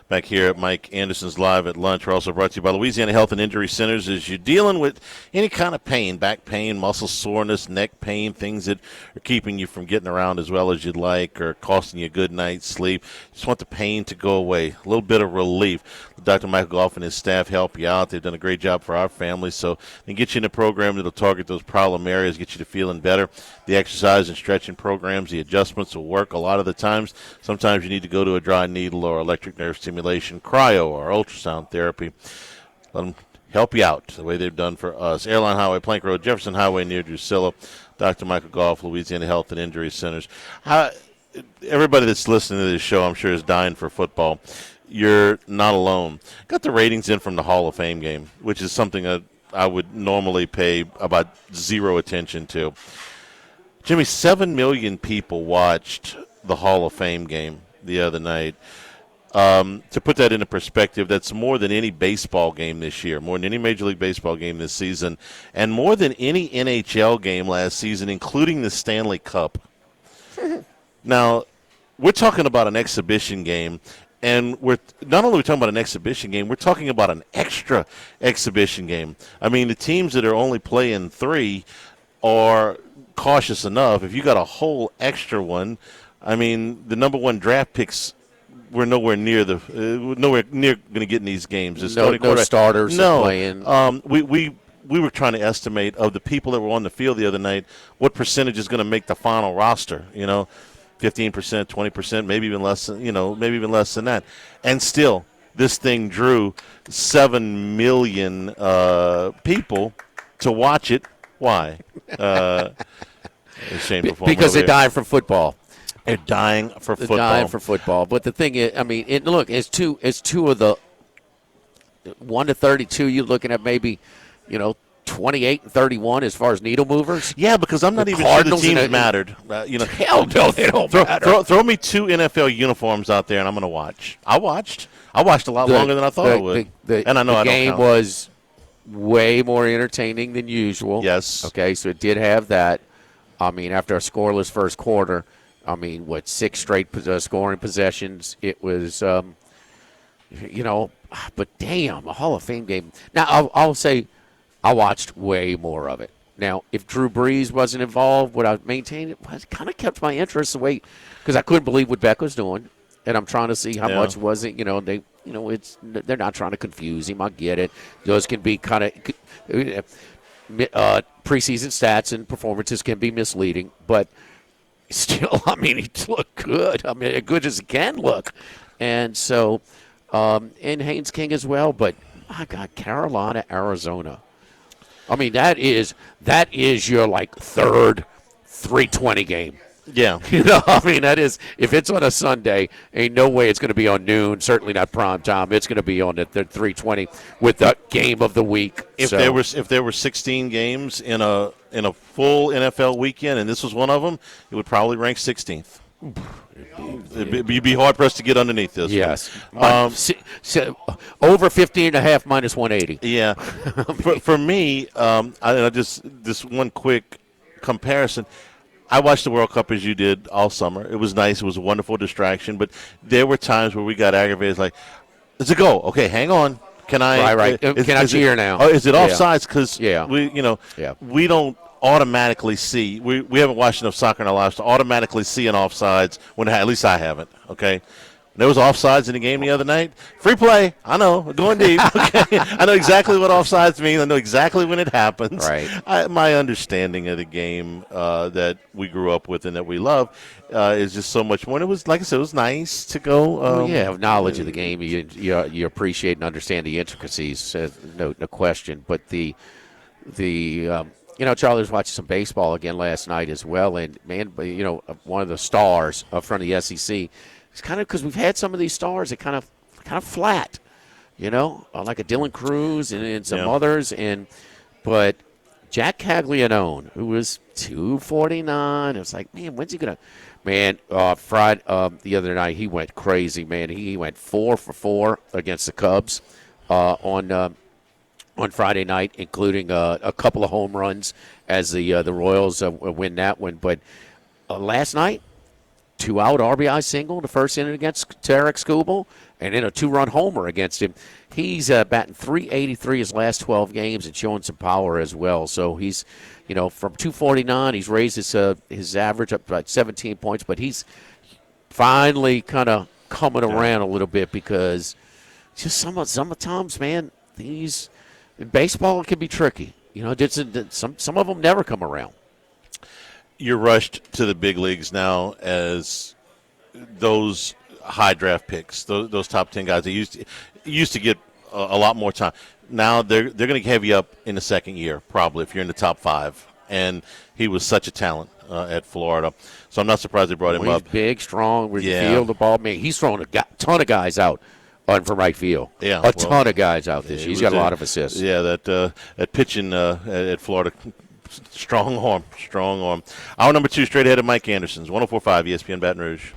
Back here at Mike Anderson's Live at Lunch. We're also brought to you by Louisiana Health and Injury Centers. As you're dealing with any kind of pain, back pain, muscle soreness, neck pain, things that are keeping you from getting around as well as you'd like or costing you a good night's sleep, just want the pain to go away, a little bit of relief. Dr. Michael Goff and his staff help you out. They've done a great job for our family. So they get you in a program that will target those problem areas, get you to feeling better. The exercise and stretching programs, the adjustments will work a lot of the times. Sometimes you need to go to a dry needle or electric nerve stimulation, cryo, or ultrasound therapy. Let them help you out the way they've done for us. Airline Highway, Plank Road, Jefferson Highway near Drusilla. Dr. Michael Goff, Louisiana Health and Injury Centers. Everybody that's listening to this show, I'm sure, is dying for football. You're not alone. Got the ratings in from the Hall of Fame game, which is something that I would normally pay about zero attention to. Jimmy, 7 million people watched the Hall of Fame game the other night. To put that into perspective, that's more than any baseball game this year, more than any Major League Baseball game this season, and more than any NHL game last season, including the Stanley Cup. Now, we're talking about an exhibition game. And we're not only talking about an exhibition game, we're talking about an extra exhibition game. I mean, the teams that are only playing 3 are cautious enough. If you got a whole extra one, I mean, the number 1 draft picks were nowhere near going to get in these games. There's no starters playing. We were trying to estimate of the people that were on the field the other night what percentage is going to make the final roster. 15%, 20%, maybe even less than that. And still, this thing drew 7 million people to watch it. Why? Because they're dying for football. They're dying for football. They're dying for football. But the thing is, I mean, it's two of the 1 to 32. You're looking at maybe, 28 and 31 as far as needle movers. Yeah, because I'm not even sure the teams mattered. Hell no, they don't matter. Throw me 2 NFL uniforms out there, and I'm going to watch. I watched a lot longer than I thought I would. And I know the game was way more entertaining than usual. Yes. Okay, so it did have that. I mean, after a scoreless first quarter, 6 straight scoring possessions. It was, but damn, a Hall of Fame game. Now, I'll say, I watched way more of it. Now, if Drew Brees wasn't involved, would I maintain it? Well, it kind of kept my interest away because I couldn't believe what Beck was doing, and I'm trying to see how much was it. They're not trying to confuse him. I get it. Those can be kind of preseason stats and performances can be misleading, but still, he looked good. As good as he can look, and so and Haynes King as well. But my God, Carolina, Arizona. That is your third 3:20 game. Yeah. That is, if it's on a Sunday, ain't no way it's going to be on noon, certainly not prime time. It's going to be on the 3:20 with the game of the week. If there were 16 games in a full NFL weekend and this was one of them, it would probably rank 16th. You'd be hard-pressed to get underneath this. Yes. Over 50.5 minus 180. Yeah. for me, this one quick comparison, I watched the World Cup as you did all summer. It was nice. It was a wonderful distraction. But there were times where we got aggravated, like, it's a goal. Okay, hang on. Can I? Right. Can I cheer now? Oh, is it offsides? Because we don't automatically see. We haven't watched enough soccer in our lives to automatically see an offsides when at least I haven't. Okay. There was offsides in the game the other night. Free play. I know. Going deep. Okay. I know exactly what offsides mean. I know exactly when it happens. Right. My understanding of the game that we grew up with and that we love is just so much more. And it was, like I said, it was nice to go. Have knowledge of the game. You appreciate and understand the intricacies. No question. But Charlie was watching some baseball again last night as well. And, man, one of the stars up front of the SEC – it's kind of because we've had some of these stars that kind of flat, like a Dylan Cruz and some others. But Jack Caglianone, who was 249, it was like, man, when's he gonna? Man, Friday the other night he went crazy. Man, he went 4 for 4 against the Cubs on Friday night, including a couple of home runs as the Royals win that one. But last night, 2-out RBI single in the first inning against Tarek Skubal, and then a 2-run homer against him. He's batting .383 his last 12 games and showing some power as well. So he's, from 249, he's raised his average up to about 17 points, but he's finally kind of coming around a little bit because just sometimes, man, baseball can be tricky. Some of them never come around. You're rushed to the big leagues now as those high draft picks, those top 10 guys. They used to get a lot more time. Now they're going to have you up in the second year, probably, if you're in the top 5. And he was such a talent at Florida. So I'm not surprised they brought him up. He's big, strong, with the field, the ball. Man, he's thrown a ton of guys out from right field. Yeah, a ton of guys out this year. He's got a lot of assists. Yeah, that pitching at Florida. Strong arm. Hour number 2, straight ahead of Mike Anderson's 104.5 ESPN Baton Rouge.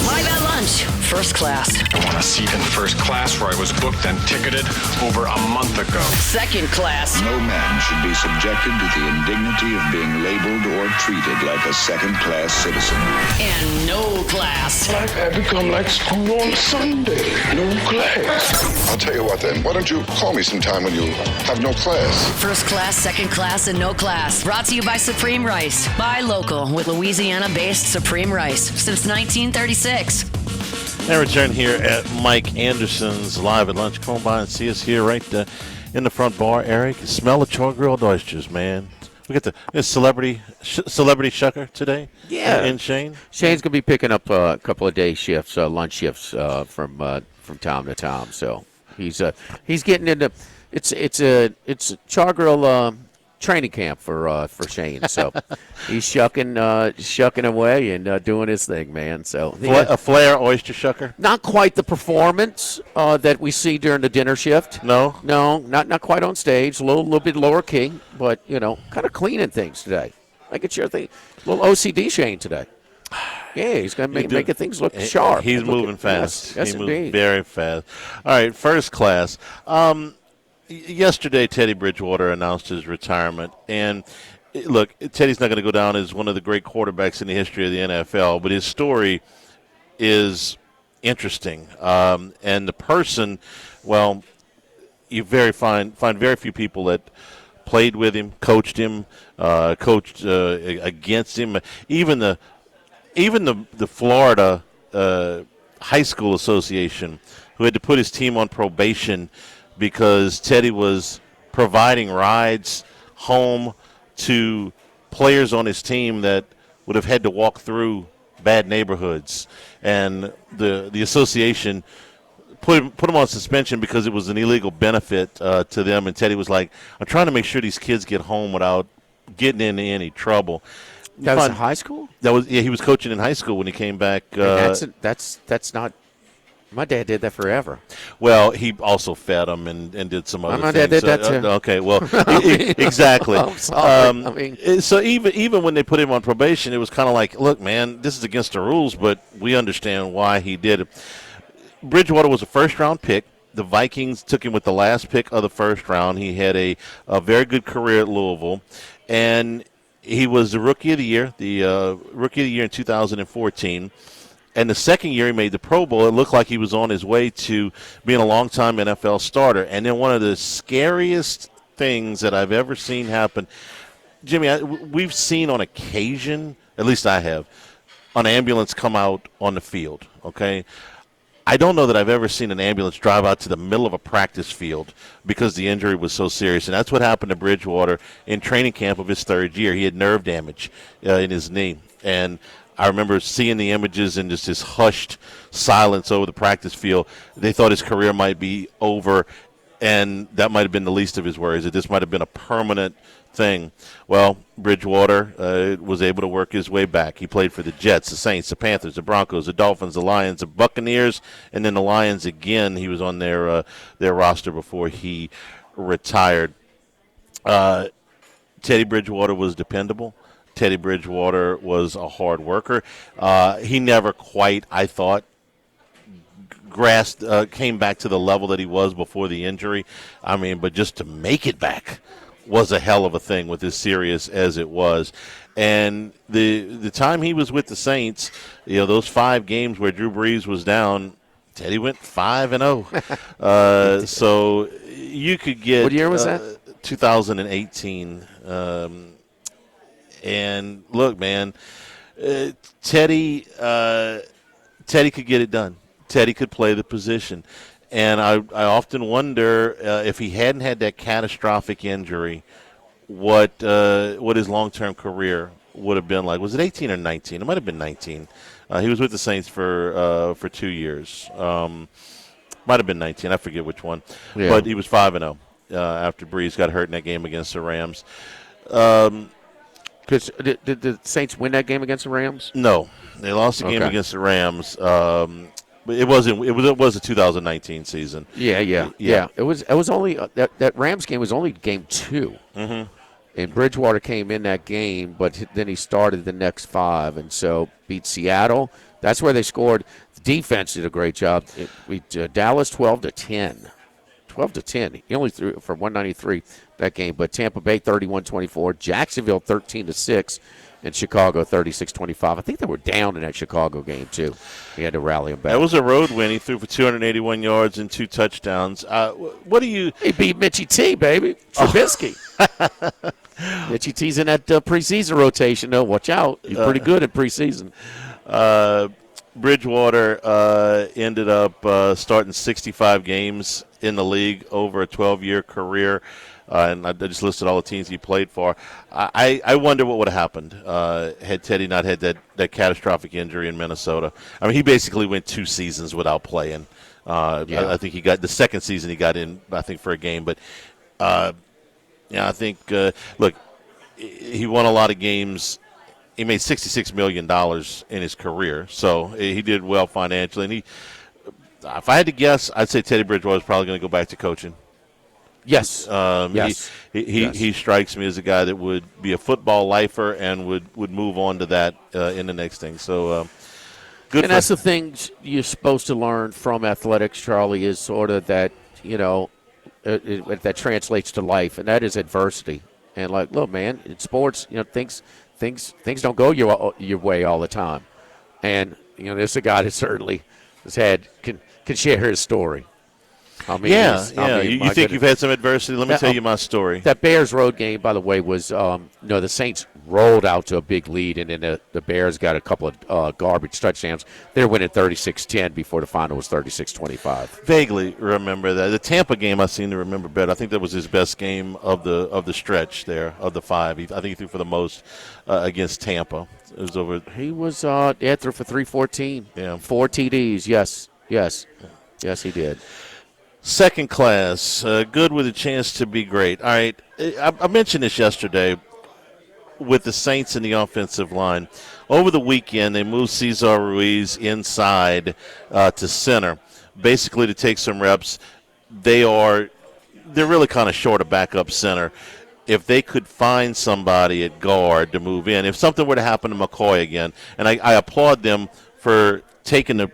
Live at lunch, first class. I want a seat in first class where I was booked and ticketed over a month ago. Second class. No man should be subjected to the indignity of being labeled or treated like a second-class citizen. And no class. Life had become like school on Sunday. No class. I'll tell you what then. Why don't you call me sometime when you have no class? First class, second class, and no class. Brought to you by Supreme Rice. Buy local with Louisiana-based Supreme Rice since 1936. And return here at Mike Anderson's Live at Lunch. Come on by and see us here right in the front bar, Eric. Smell the char-grilled oysters, man. We got the celebrity shucker today. Yeah. And Shane. Shane's gonna be picking up a couple of day shifts, lunch shifts from time to time. So he's getting into it's a char grill training camp for Shane. So he's shucking away and doing his thing, man. So a Flair oyster shucker. Not quite the performance that we see during the dinner shift. No, not quite on stage. A little bit lower key, but kind of cleaning things today. Making sure a little OCD Shane today. Yeah, he's going to making things look sharp. He's moving fast. Yes, he indeed. moves very fast. All right, first class. Yesterday, Teddy Bridgewater announced his retirement. And, look, Teddy's not going to go down as one of the great quarterbacks in the history of the NFL, but his story is interesting. And the person, well, you find very few people that played with him, coached him, against him. Even the Florida High School Association, who had to put his team on probation because Teddy was providing rides home to players on his team that would have had to walk through bad neighborhoods. And the association put him on suspension because it was an illegal benefit to them. And Teddy was like, I'm trying to make sure these kids get home without getting into any trouble. That was in high school? He was coaching in high school when he came back. That's not. My dad did that forever. Well, he also fed them and did some other things. My dad did that too. Okay, well, exactly. I'm sorry. So even when they put him on probation, it was kind of like, look, man, this is against the rules, but we understand why he did it. Bridgewater was a first-round pick. The Vikings took him with the last pick of the first round. He had a very good career at Louisville, and he was the Rookie of the Year, in 2014. And the second year he made the Pro Bowl, it looked like he was on his way to being a long-time NFL starter. And then one of the scariest things that I've ever seen happen, Jimmy, we've seen on occasion, at least I have, an ambulance come out on the field, okay? I don't know that I've ever seen an ambulance drive out to the middle of a practice field because the injury was so serious. And that's what happened to Bridgewater in training camp of his third year. He had nerve damage in his knee. And I remember seeing the images and just this hushed silence over the practice field. They thought his career might be over, and that might have been the least of his worries, that this might have been a permanent thing. Well, Bridgewater was able to work his way back. He played for the Jets, the Saints, the Panthers, the Broncos, the Dolphins, the Lions, the Buccaneers, and then the Lions again. He was on their roster before he retired. Teddy Bridgewater was dependable. Teddy Bridgewater was a hard worker. He never quite, I thought, came back to the level that he was before the injury. I mean, but just to make it back was a hell of a thing with as serious as it was. And the time he was with the Saints, those 5 games where Drew Brees was down, Teddy went 5-0. So you could get. What year was that? 2018. And look, man, Teddy could get it done. Teddy could play the position. And I often wonder if he hadn't had that catastrophic injury, what his long-term career would have been like. Was it 18 or 19? It might have been 19. He was with the Saints for 2 years. Might have been 19. I forget which one. Yeah. But he was 5-0 after Brees got hurt in that game against the Rams. Because did the Saints win that game against the Rams? No, they lost the game against the Rams. But it was a 2019 season. Yeah. It was only that Rams game was only game 2. Mm-hmm. And Bridgewater came in that game, but then he started the next 5, and so beat Seattle. That's where they scored. The defense did a great job. It beat Dallas 12-10. 12-10. He only threw for 193 that game, but Tampa Bay 31-24, Jacksonville 13-6, and Chicago 36-25. I think they were down in that Chicago game too. He had to rally them back. That was a road win. He threw for 281 yards and 2 touchdowns. What do you? He beat Mitchie T, baby. Trubisky. Mitchie T's in that preseason rotation, though. Watch out. He's pretty good at preseason. Bridgewater ended up starting 65 games in the league over a 12-year career, and I just listed all the teams he played for. I wonder what would have happened had Teddy not had that catastrophic injury in Minnesota. I mean, he basically went 2 seasons without playing. I think he got the second season he got in, I think, for a game. But, I think, look, he won a lot of games. He made $66 million in his career, so he did well financially. And if I had to guess, I'd say Teddy Bridgewater is probably going to go back to coaching. Yes. Yes. He strikes me as a guy that would be a football lifer and would move on to that in the next thing. So good. And that's the thing you're supposed to learn from athletics, Charlie, is sort of that, that translates to life, and that is adversity. And look, man, in sports, things don't go your way all the time. And, this is a guy that certainly can share his story. I mean, you think you've had some adversity? Let me tell you my story. That Bears road game, by the way, was the Saints rolled out to a big lead, and then the Bears got a couple of garbage touchdowns. They were winning 36-10 before the final was 36-25. Vaguely remember that. The Tampa game I seem to remember better. I think that was his best game of the stretch there, of the 5. I think he threw for the most against Tampa. It was over. He was threw for 314. Yeah. 4 TDs. Yes, he did. Second class, good with a chance to be great. All right, I mentioned this yesterday with the Saints in the offensive line. Over the weekend, they moved Cesar Ruiz inside to center, basically to take some reps. They're really kind of short of backup center. If they could find somebody at guard to move in, if something were to happen to McCoy again, and I applaud them for taking the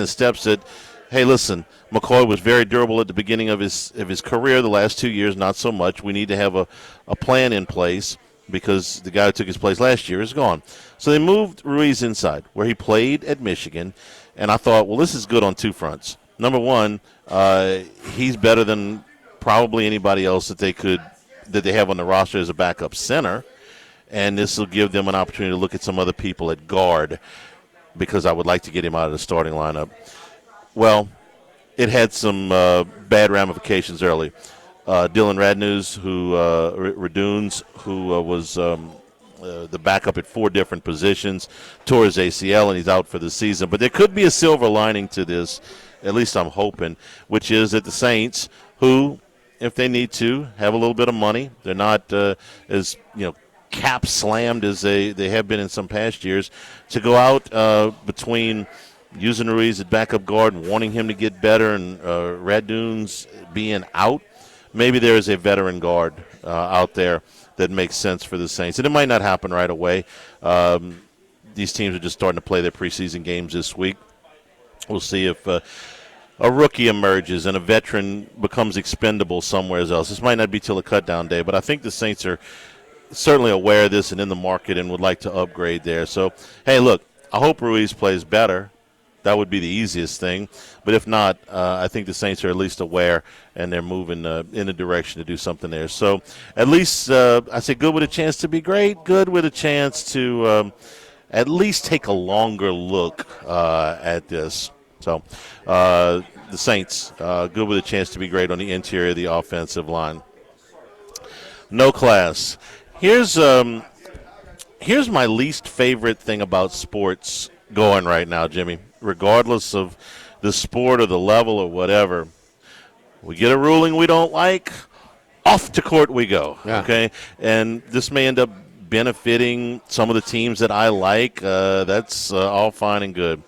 steps that, hey, listen, McCoy was very durable at the beginning of his career. The last 2 years, not so much. We need to have a plan in place. because the guy who took his place last year is gone. So they moved Ruiz inside, where he played at Michigan, and I thought, well, this is good on two fronts. Number one, he's better than probably anybody else that they have on the roster as a backup center, and this will give them an opportunity to look at some other people at guard, because I would like to get him out of the starting lineup. Well, it had some bad ramifications early. Dylan Radunes, who was the backup at 4 different positions, tore his ACL, and he's out for the season. But there could be a silver lining to this, at least I'm hoping, which is that the Saints, who, if they need to, have a little bit of money. They're not as cap slammed as they have been in some past years, to go out between using Ruiz at backup guard and wanting him to get better, and Radunes being out. Maybe there is a veteran guard out there that makes sense for the Saints. And it might not happen right away. These teams are just starting to play their preseason games this week. We'll see if a rookie emerges and a veteran becomes expendable somewhere else. This might not be till a cut-down day, but I think the Saints are certainly aware of this and in the market and would like to upgrade there. So, hey, look, I hope Ruiz plays better. That would be the easiest thing. But if not, I think the Saints are at least aware, and they're moving in a direction to do something there. So at least I say good with a chance to be great, good with a chance to at least take a longer look at this. So the Saints, good with a chance to be great on the interior of the offensive line. No class. Here's my least favorite thing about sports going right now, Jimmy. Regardless of the sport or the level or whatever, we get a ruling we don't like, off to court we go. Yeah. Okay, and this may end up benefiting some of the teams that I like. That's all fine and good.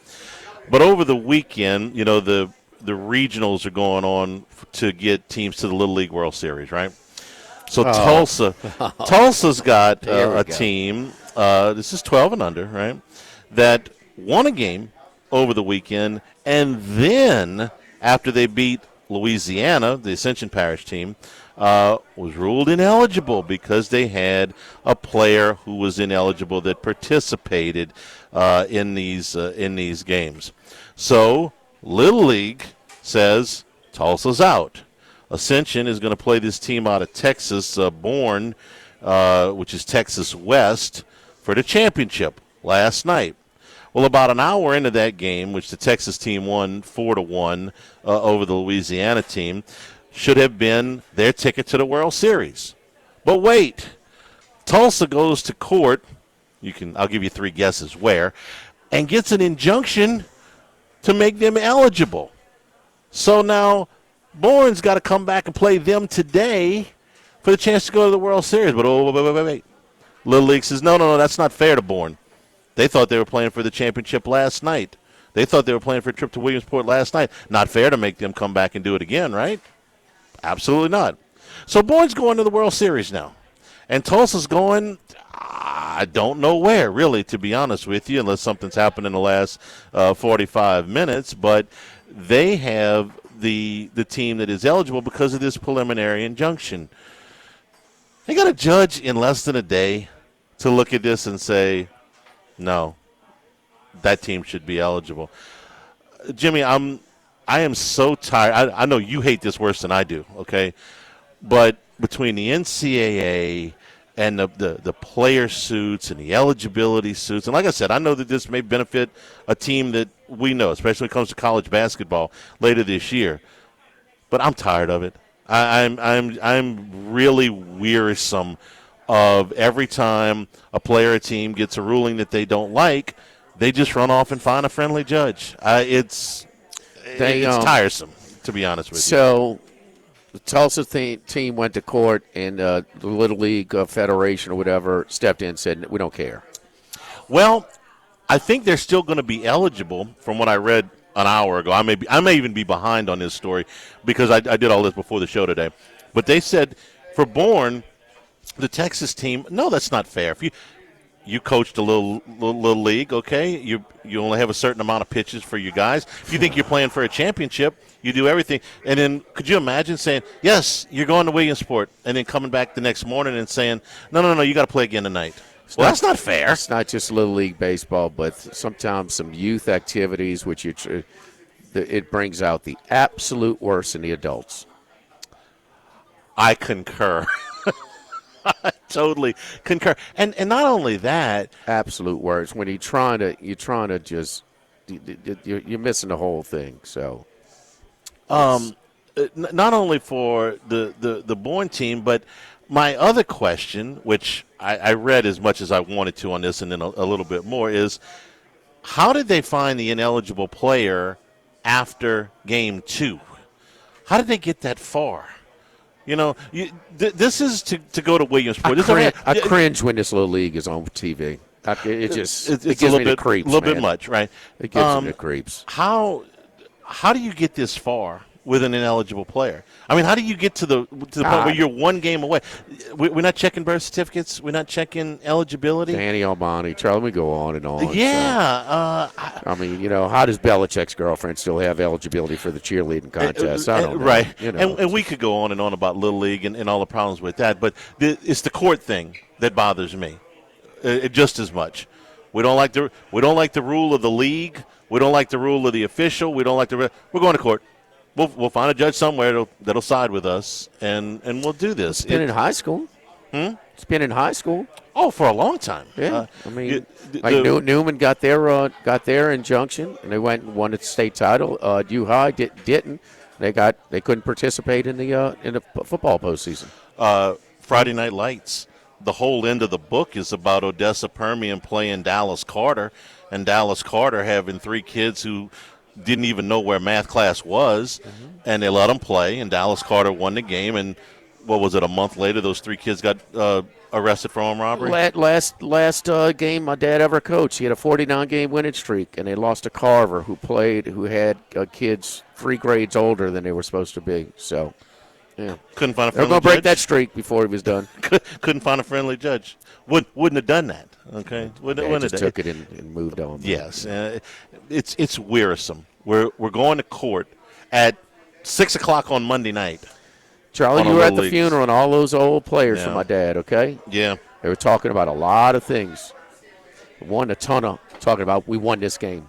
But over the weekend, the regionals are going on to get teams to the Little League World Series, right? So Tulsa's got a team. This is 12 and under, right? That won a game over the weekend, and then after they beat Louisiana, the Ascension Parish team, was ruled ineligible because they had a player who was ineligible that participated in these games. So Little League says Tulsa's out. Ascension is going to play this team out of Texas, Bourne, which is Texas West, for the championship last night. Well, about an hour into that game, which the Texas team won 4-1 over the Louisiana team, should have been their ticket to the World Series. But wait, Tulsa goes to court. I'll give you 3 guesses where, and gets an injunction to make them eligible. So now Bourne's got to come back and play them today for the chance to go to the World Series. But wait. Little League says, no, that's not fair to Bourne. They thought they were playing for the championship last night. They thought they were playing for a trip to Williamsport last night. Not fair to make them come back and do it again, right? Absolutely not. So Bourne's going to the World Series now. And Tulsa's going, I don't know where, really, to be honest with you, unless something's happened in the last 45 minutes. But they have the team that is eligible because of this preliminary injunction. They got a judge in less than a day to look at this and say, no, that team should be eligible. Jimmy, I am so tired. I know you hate this worse than I do, okay? But between the NCAA and the player suits and the eligibility suits, and like I said, I know that this may benefit a team that we know, especially when it comes to college basketball later this year. But I'm tired of it. I'm really wearisome of every time a player or team gets a ruling that they don't like, they just run off and find a friendly judge. It's tiresome, to be honest with you. So the Tulsa team went to court, and the Little League Federation or whatever stepped in and said, we don't care. Well, I think they're still going to be eligible from what I read an hour ago. I may even be behind on this story because I did all this before the show today. But they said for Bourne, the Texas team, no, that's not fair. If you coached a little league, okay? You only have a certain amount of pitches for you guys. If you think you're playing for a championship, you do everything. And then could you imagine saying, yes, you're going to Williamsport, and then coming back the next morning and saying, no, you got to play again tonight. That's not fair. It's not just Little League baseball, but sometimes some youth activities, which it brings out the absolute worst in the adults. I concur. I totally concur. And not only that, absolute worst. When you're trying to just you're missing the whole thing. So, not only for the Bourne team, but my other question, which I read as much as I wanted to on this and then a little bit more, is how did they find the ineligible player after game 2? How did they get that far? You know, this is to go to Williamsport. I cringe when this Little League is on TV. It gives me the creeps, a little bit much, right? It gives me the creeps. How do you get this far with an ineligible player? I mean, how do you get to the point where you're one game away? We're not checking birth certificates. We're not checking eligibility. Danny Albani. Charlie, let me go on and on. Yeah. I mean, how does Belichick's girlfriend still have eligibility for the cheerleading contest? I don't know. Right. And we could go on and on about Little League and all the problems with that, but it's the court thing that bothers me just as much. We don't like the rule of the league. We don't like the rule of the official. We're going to court. We'll find a judge somewhere that'll side with us, and we'll do this. It's been in high school. It's been in high school. Oh, for a long time. Yeah, Newman got their injunction, and they went and won the state title. U-High didn't. They couldn't participate in the football postseason. Friday Night Lights. The whole end of the book is about Odessa Permian playing Dallas Carter, and Dallas Carter having 3 kids who didn't even know where math class was, and they let them play, and Dallas Carter won the game, and what was it, a month later, those 3 kids got arrested for armed robbery? Last game my dad ever coached, he had a 49-game winning streak, and they lost to Carver, who had kids 3 grades older than they were supposed to be. So, yeah. Couldn't find a friendly judge. They're going to break that streak before he was done. Couldn't find a friendly judge. Wouldn't have done that. Okay, just took it and moved on. Yes, it's wearisome. We're going to court at 6:00 on Monday night. Charlie, you were at the funeral and all those old players for my dad. Okay. Yeah. They were talking about a lot of things. Won a ton of talking about. We won this game.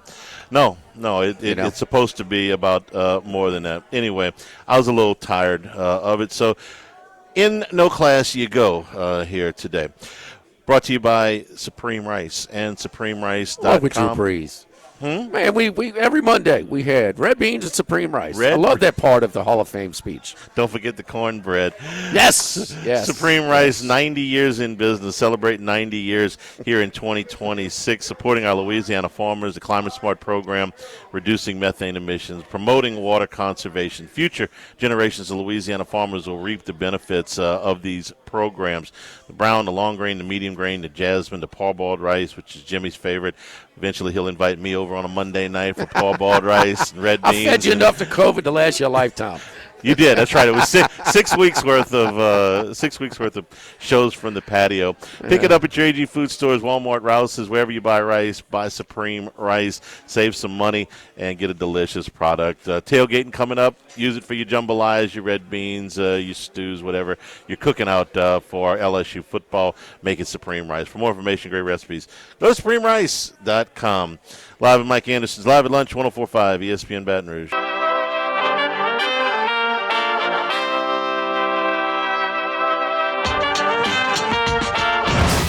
No, it's supposed to be about more than that. Anyway, I was a little tired of it. So, in no class you go here today. Brought to you by Supreme Rice and SupremeRice.com. Love with Drew Brees. Man, we every Monday we had red beans and Supreme Rice. I love that part of the Hall of Fame speech. Don't forget the cornbread. Yes. Supreme Rice, 90 years in business, celebrate 90 years here in 2026, supporting our Louisiana farmers, the Climate Smart program, reducing methane emissions, promoting water conservation. Future generations of Louisiana farmers will reap the benefits of these programs. The brown, the long grain, the medium grain, the jasmine, the parboiled rice, which is Jimmy's favorite. Eventually, he'll invite me over on a Monday night for parboiled rice and red beans. I fed you enough to COVID to last you a lifetime. You did. That's right. It was six weeks worth of shows from the patio. Pick it up at your AG food stores, Walmart, Rouse's, wherever you buy rice. Buy Supreme Rice. Save some money and get a delicious product. Tailgating coming up. Use it for your jambalayas, your red beans, your stews, whatever you're cooking out for LSU football. Make it Supreme Rice. For more information, great recipes, go to SupremeRice.com. Live at Mike Anderson's Live at Lunch, 104.5 ESPN Baton Rouge.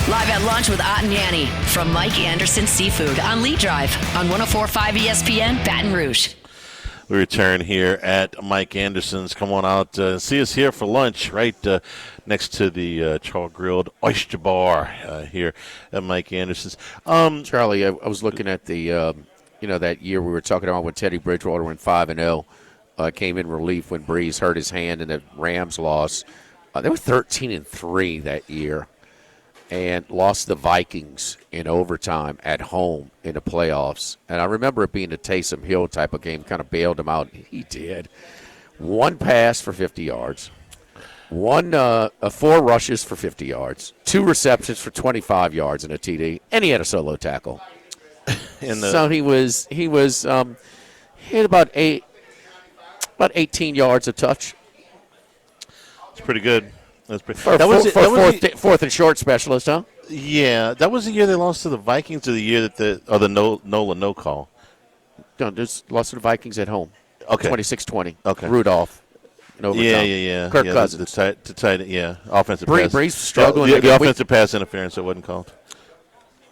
Live at Lunch with Ott and Yanni from Mike Anderson Seafood on Lee Drive on 104.5 ESPN Baton Rouge. We return here at Mike Anderson's. Come on out, see us here for lunch, right next to the char-grilled oyster bar here at Mike Anderson's. Charlie, I was looking at the, that year we were talking about when Teddy Bridgewater went 5-0, came in relief when Breeze hurt his hand and the Rams lost. They were 13-3 that year and lost the Vikings in overtime at home in the playoffs. And I remember it being a Taysom Hill type of game, kind of bailed him out. He did. One pass for 50 yards. 4 rushes for 50 yards, 2 receptions for 25 yards and a TD, and he had a solo tackle. So he had about 18 yards a touch. It's pretty good. That's pretty. For fourth and short specialist, huh? Yeah, that was the year they lost to the Vikings, or the year that the Nola no call. No, there's lost to the Vikings at home. Okay, 26-20. Okay, Rudolph. Yeah. Kirk Cousins. The tight, offensive pass. Breeze struggling. The offensive pass interference that wasn't called.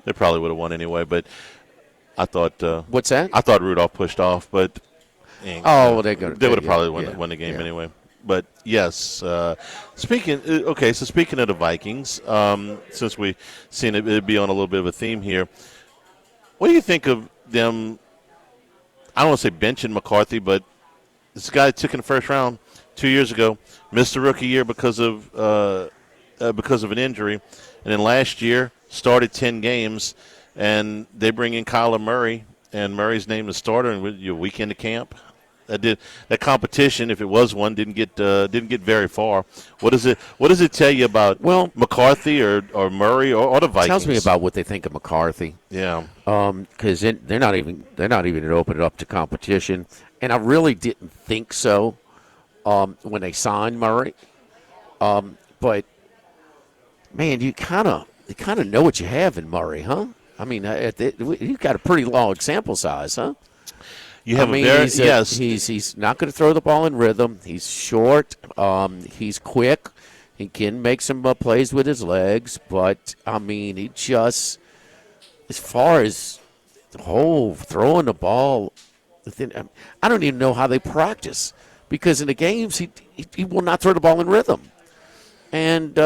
They probably would have won anyway, but I thought. What's that? I thought Rudolph pushed off, but. They would have probably won the game anyway. But yes, speaking of the Vikings, since we've seen it be on a little bit of a theme here, what do you think of them? I don't want to say benching McCarthy, but this guy took in the first round 2 years ago, missed the rookie year because of an injury, and then last year started 10 games, and they bring in Kyler Murray, and Murray's named the starter, and your week into camp. That competition, if it was one, didn't get very far. What does it tell you about McCarthy or Murray or the Vikings? It tells me about what they think of McCarthy. Yeah, because they're not even going to open it up to competition, and I really didn't think so when they signed Murray. But man, you kind of know what you have in Murray, huh? I mean, you've got a pretty long sample size, huh? You have he's not going to throw the ball in rhythm. He's short. He's quick. He can make some plays with his legs. But, I mean, he just, as far as the whole throwing the ball, I don't even know how they practice. Because in the games, he will not throw the ball in rhythm. And,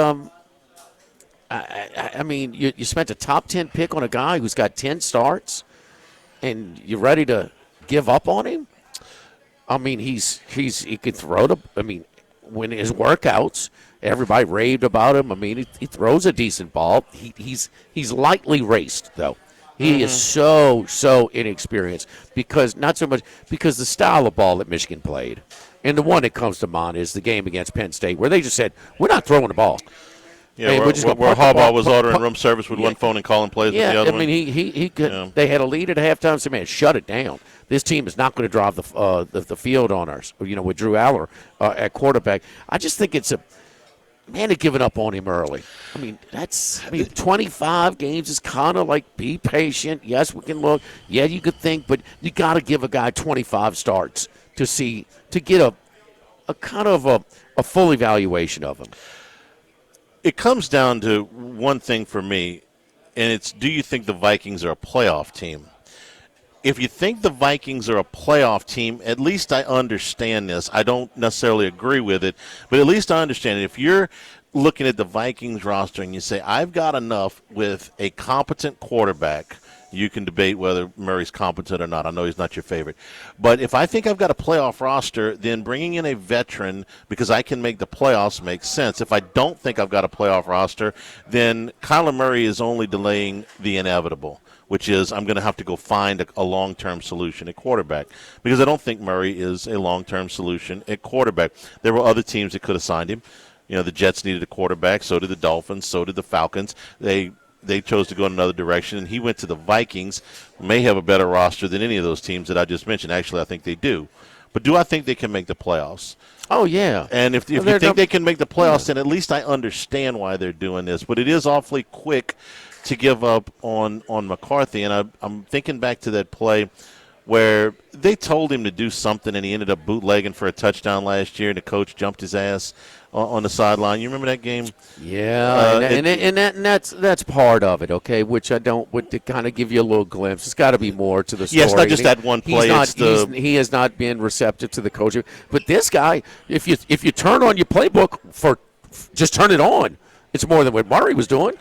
I mean, you spent a top 10 pick on a guy who's got 10 starts, and you're ready to give up on him? I mean, he can throw the. I mean, when his workouts, everybody raved about him. I mean, he throws a decent ball. He's lightly raced though. He is so inexperienced because not so much because the style of ball that Michigan played, and the one that comes to mind is the game against Penn State where they just said we're not throwing the ball. Yeah, where Harbaugh was ordering room service with one phone and calling plays with the other one. I mean, he could. Yeah. They had a lead at halftime. So, man, shut it down. This team is not going to drive the field on us. With Drew Aller at quarterback. I just think it's they're giving up on him early. I mean, 25 games is kind of like be patient. Yes, we can look. Yeah, you could think, but you got to give a guy 25 starts to get a kind of a full evaluation of him. It comes down to one thing for me, and it's do you think the Vikings are a playoff team? If you think the Vikings are a playoff team, at least I understand this. I don't necessarily agree with it, but at least I understand it. If you're looking at the Vikings roster and you say, I've got enough with a competent quarterback, you can debate whether Murray's competent or not. I know he's not your favorite. But if I think I've got a playoff roster, then bringing in a veteran because I can make the playoffs makes sense. If I don't think I've got a playoff roster, then Kyler Murray is only delaying the inevitable, which is I'm going to have to go find a long-term solution at quarterback because I don't think Murray is a long-term solution at quarterback. There were other teams that could have signed him. The Jets needed a quarterback. So did the Dolphins. So did the Falcons. They chose to go in another direction, and he went to the Vikings, may have a better roster than any of those teams that I just mentioned. Actually, I think they do. But do I think they can make the playoffs? Oh, yeah. And if you think they can make the playoffs, then at least I understand why they're doing this. But it is awfully quick to give up on McCarthy. And I'm thinking back to that play where they told him to do something, and he ended up bootlegging for a touchdown last year, and the coach jumped his ass on the sideline. You remember that game? Yeah, and that's part of it, okay, which I don't – to kind of give you a little glimpse. It's got to be more to the story. Yeah, it's not just that one play. He has not been receptive to the coaching. But this guy, if you turn on your playbook just turn it on, it's more than what Murray was doing.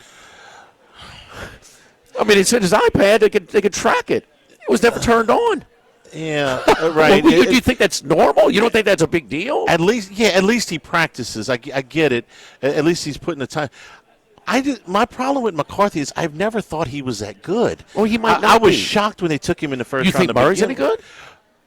I mean, it's in his iPad. They could track it. It was never turned on. Yeah, right. Do you think that's normal? You don't think that's a big deal? At least he practices. I get it. At least he's putting the time. My problem with McCarthy is I've never thought he was that good. Well, he might not I was be. shocked when they took him in the first round. You think Murray's any good?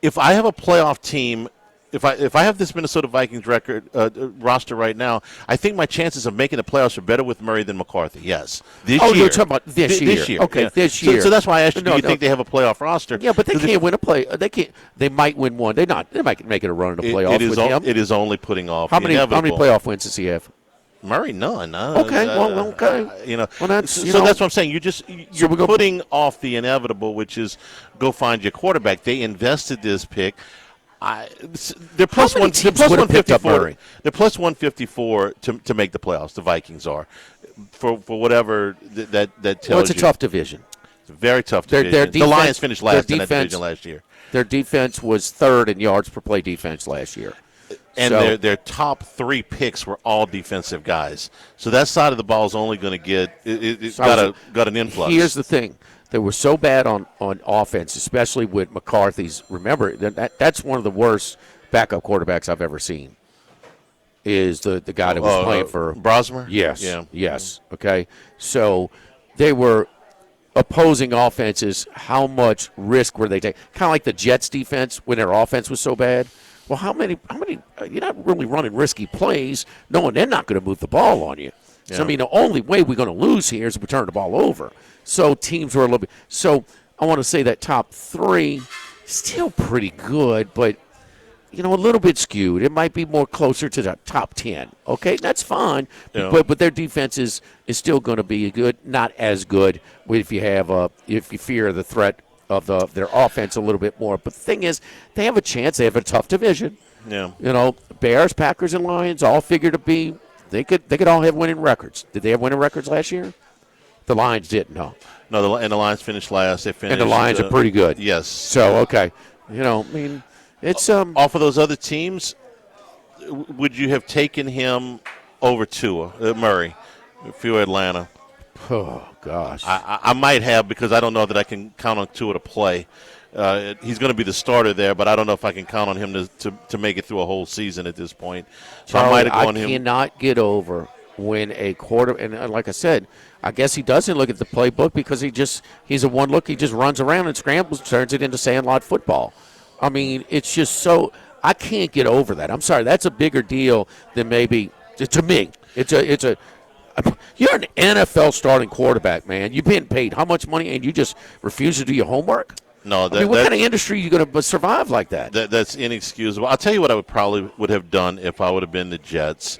If I have a playoff team, if I have this Minnesota Vikings roster right now, I think my chances of making the playoffs are better with Murray than McCarthy. Yes, this year. You're talking about this year. This year. Okay, yeah. this year. So that's why I asked you. Do you think they have a playoff roster? Yeah, but they can't win a play. They can't. They might win one. They might make it a run in the playoff with him. It is only putting off. How many playoff wins does he have? Murray, none. Okay, okay. Well, that's what I'm saying. You're putting off the inevitable, which is go find your quarterback. They invested this pick. They're plus 154. They're plus 154 to make the playoffs. The Vikings are for whatever that tells you. Well, it's a tough division. It's a very tough division. Their defense, the Lions finished last in that division last year. Their defense was third in yards per play defense last year. And their top 3 picks were all defensive guys. So that side of the ball is only going to get got an influx. Here's the thing. They were so bad on offense, especially with McCarthy's. Remember, that's one of the worst backup quarterbacks I've ever seen, is the guy that was playing for Brosmer? Yes. Yeah. Yes. Okay. So they were opposing offenses. How much risk were they taking? Kind of like the Jets defense when their offense was so bad. Well, how many? You're not really running risky plays, knowing they're not going to move the ball on you. Yeah. So, I mean, the only way we're going to lose here is if we turn the ball over. So teams were a little bit. So I want to say that top 3 still pretty good, but a little bit skewed. It might be more closer to the top 10. Okay, that's fine. Yeah. But their defense is still going to be good, not as good if you fear the threat of their offense a little bit more. But the thing is, they have a chance. They have a tough division. Yeah. Bears, Packers, and Lions all figure to be. They could all have winning records. Did they have winning records last year? The Lions didn't. No, and the Lions finished last. They finished. And the Lions are pretty good. Yes. So okay, it's off of those other teams. Would you have taken him over Tua Murray if you were Atlanta? Oh gosh, I might have, because I don't know that I can count on Tua to play. He's going to be the starter there, but I don't know if I can count on him to make it through a whole season at this point. So Charlie, I might have gone him. I cannot get over when a and like I said, I guess he doesn't look at the playbook because he's a one look. He just runs around and scrambles, turns it into sandlot football. I mean, it's just so I can't get over that. I'm sorry, that's a bigger deal than maybe to me. It's a you're an NFL starting quarterback, man. You've been paid how much money, and you just refuse to do your homework? No, what kind of industry are you going to survive like that? That's inexcusable. I'll tell you what I would have done if I would have been the Jets.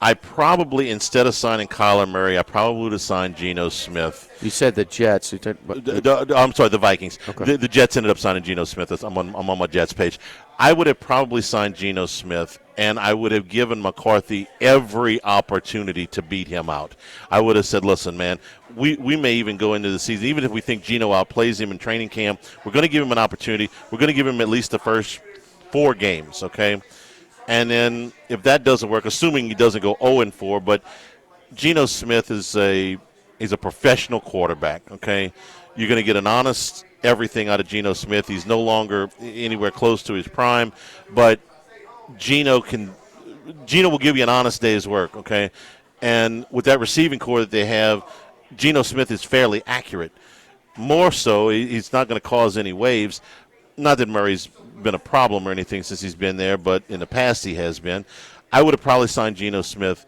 I probably, instead of signing Kyler Murray, I probably would have signed Geno Smith. You said the Jets. I'm sorry, the Vikings. Okay. The Jets ended up signing Geno Smith. I'm on my Jets page. I would have probably signed Geno Smith, and I would have given McCarthy every opportunity to beat him out. I would have said, listen, man, we may even go into the season, even if we think Geno outplays him in training camp, we're going to give him an opportunity. We're going to give him at least the first 4 games, okay? And then if that doesn't work, assuming he doesn't go 0-4, but Geno Smith is a professional quarterback, okay? You're going to get an honest everything out of Geno Smith. He's no longer anywhere close to his prime, but Geno will give you an honest day's work, okay? And with that receiving core that they have, Geno Smith is fairly accurate. More so, he's not going to cause any waves. Not that Murray's been a problem or anything since he's been there, but in the past he has been. I would have probably signed Geno Smith,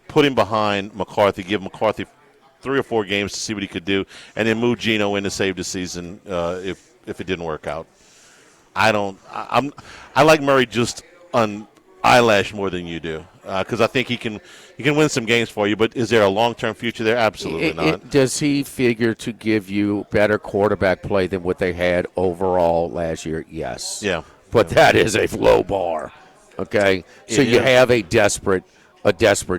put him behind McCarthy, give McCarthy 3 or 4 games to see what he could do, and then move Geno in to save the season if it didn't work out. I like Murray just on eyelash more than you do, because I think he can win some games for you. But is there a long-term future there? Absolutely not. Does he figure to give you better quarterback play than what they had overall last year? Yes. Yeah. But that is a low bar. Okay. So you have a desperate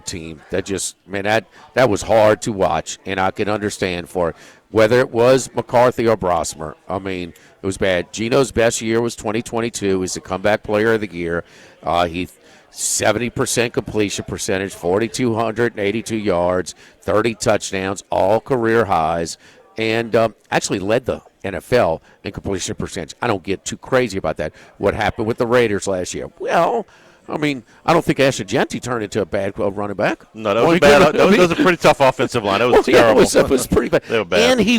team that just, man, that was hard to watch, and I can understand for it. Whether it was McCarthy or Brosmer, I mean, it was bad. Geno's best year was 2022. He's the comeback player of the year. He 70% completion percentage, 4,282 yards, 30 touchdowns, all career highs, and actually led the NFL in completion percentage. I don't get too crazy about that. What happened with the Raiders last year? Well, I mean, I don't think Ashton Genty turned into a bad running back. No, that was bad. That was a pretty tough offensive line. That was terrible. It was pretty bad. They were bad. And he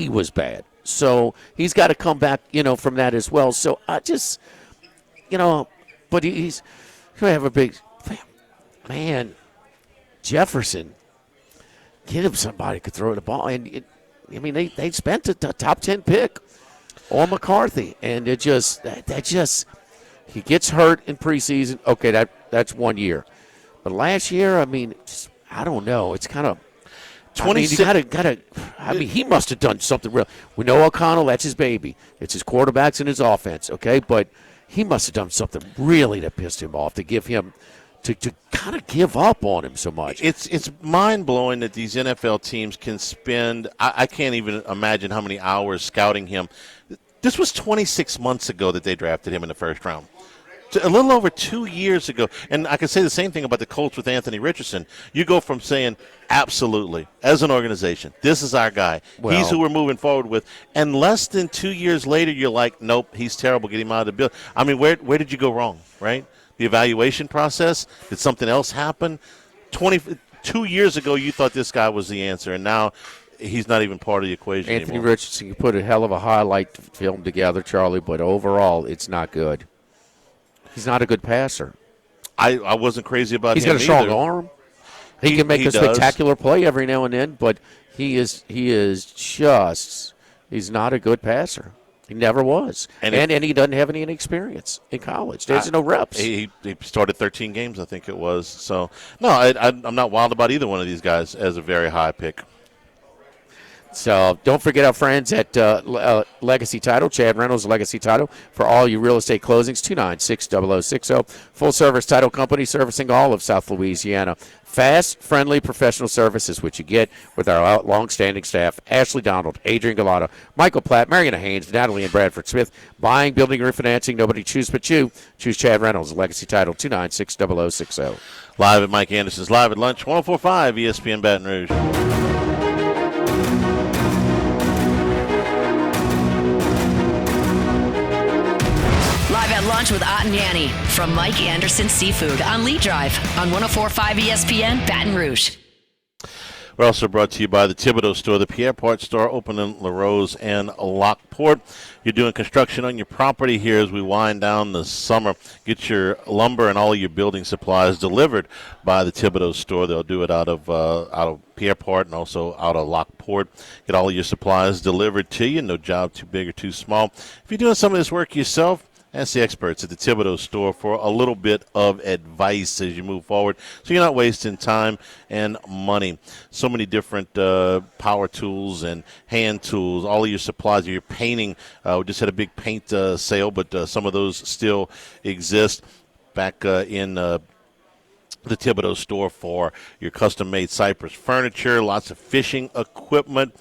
was bad. So he's got to come back, from that as well. So I just, but he's going to have a big man. Jefferson, get him somebody who could throw the ball. And they spent a top 10 pick on McCarthy, and that just he gets hurt in preseason. Okay, that's 1 year, but last year, I don't know. It's kind of. You gotta. He must have done something real. We know O'Connell. That's his baby. It's his quarterbacks and his offense. Okay, but he must have done something really that pissed him off to give him to kind of give up on him so much. It's mind blowing that these NFL teams can spend. I can't even imagine how many hours scouting him. This was 26 months ago that they drafted him in the first round. A little over 2 years ago. And I can say the same thing about the Colts with Anthony Richardson. You go from saying, absolutely, as an organization, this is our guy. Well, he's who we're moving forward with. And less than 2 years later, you're like, nope, he's terrible. Get him out of the building. Where did you go wrong, right? The evaluation process? Did something else happen? 2 years ago, you thought this guy was the answer, and now he's not even part of the equation Anthony anymore. Richardson, you put a hell of a highlight film together, Charlie, but overall, it's not good. He's not a good passer. I wasn't crazy about him. He's got a strong either. arm. He can make a spectacular play every now and then, but he's not a good passer. He never was. And he doesn't have any experience in college. There's no reps. He started 13 games, I think it was. So, no, I'm not wild about either one of these guys as a very high pick. So don't forget our friends at Legacy Title, Chad Reynolds, Legacy Title, for all your real estate closings, 296-0060. Full-service title company servicing all of South Louisiana. Fast, friendly, professional service is what you get with our long-standing staff, Ashley Donald, Adrian Gallardo, Michael Platt, Mariana Haynes, Natalie and Bradford Smith. Buying, building, or refinancing, nobody choose but you. Choose Chad Reynolds, Legacy Title, 296-0060. Live at Mike Anderson's Live at Lunch, 104.5 ESPN Baton Rouge. Lunch with Ott and Yanni from Mike Anderson Seafood on Lee Drive on 104.5 ESPN Baton Rouge. We're also brought to you by the Thibodeau Store, the Pierre Part Store, open in La Rose and Lockport. You're doing construction on your property here as we wind down the summer. Get your lumber and all of your building supplies delivered by the Thibodeau Store. They'll do it out of Pierre Part and also out of Lockport. Get all of your supplies delivered to you. No job too big or too small. If you're doing some of this work yourself, ask the experts at the Thibodeau Store for a little bit of advice as you move forward so you're not wasting time and money. So many different power tools and hand tools, all of your supplies, your painting. We just had a big paint sale, but some of those still exist back in the Thibodeau Store for your custom-made Cypress furniture, lots of fishing equipment.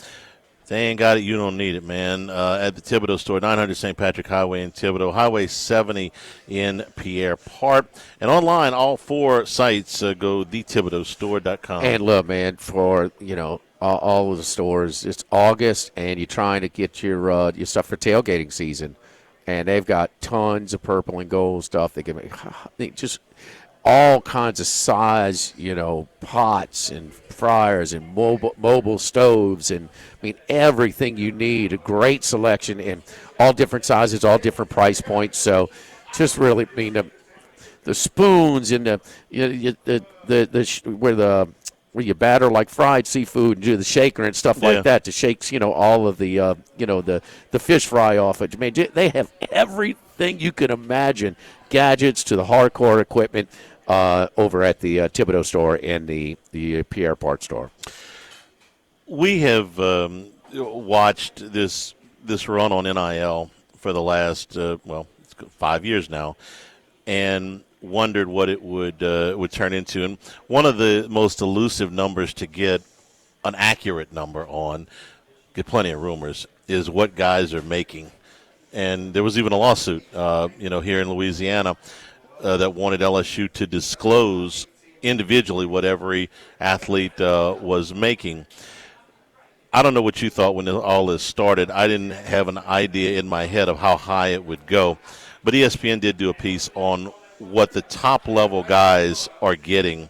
They ain't got it, you don't need it, man. At the Thibodeau Store, 900 St. Patrick Highway in Thibodeau, Highway 70 in Pierre Part. And online, all four sites, go thethibodeaustore.com. And look, man, for, all of the stores, it's August, and you're trying to get your stuff for tailgating season. And they've got tons of purple and gold stuff. They can make just all kinds of size, pots and fryers and mobile stoves and, everything you need. A great selection in all different sizes, all different price points. So just really, the spoons and where you batter like fried seafood and do the shaker and stuff like that to shakes, all of the, the fish fry off it. They have everything you can imagine, gadgets to the hardcore equipment, over at the Thibodeau Store and the Pierre Part Store. We have watched this run on NIL for the last 5 years now, and wondered what it would turn into. And one of the most elusive numbers to get an accurate number on, get plenty of rumors, is what guys are making. And there was even a lawsuit, here in Louisiana. That wanted LSU to disclose individually what every athlete was making. I don't know what you thought when all this started. I didn't have an idea in my head of how high it would go. But ESPN did do a piece on what the top-level guys are getting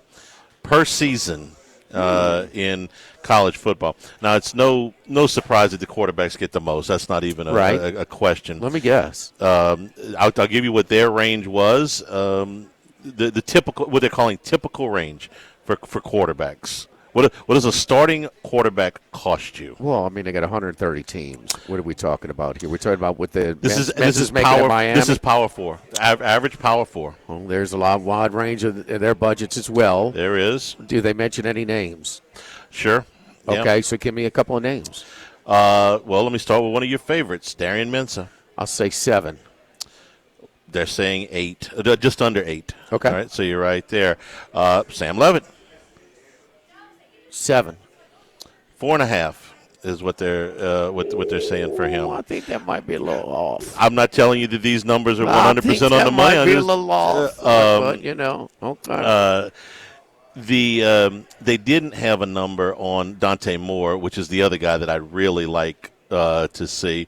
per season in college football. Now, it's no surprise that the quarterbacks get the most. That's not even a question. Let me guess. I'll give you what their range was. The typical, what they're calling typical range for quarterbacks. What does a starting quarterback cost you? Well, I mean, they got 130 teams. What are we talking about here? We're talking about what the this is making power. in Miami. This is Power 4, average Power 4. Well, there's a wide range of their budgets as well. There is. Do they mention any names? Sure. Okay, yeah. so give me a couple of names. Well, let me start with one of your favorites, Darian Mensah. I'll say 7. They're saying 8, just under 8. Okay. All right, so you're right there. Sam Leavitt. 7. 4.5 is what they're saying for him. Oh, I think that might be a little off. I'm not telling you that these numbers are 100% I on think the that money. might be a little off, but okay. They didn't have a number on Dante Moore, which is the other guy that I really like to see.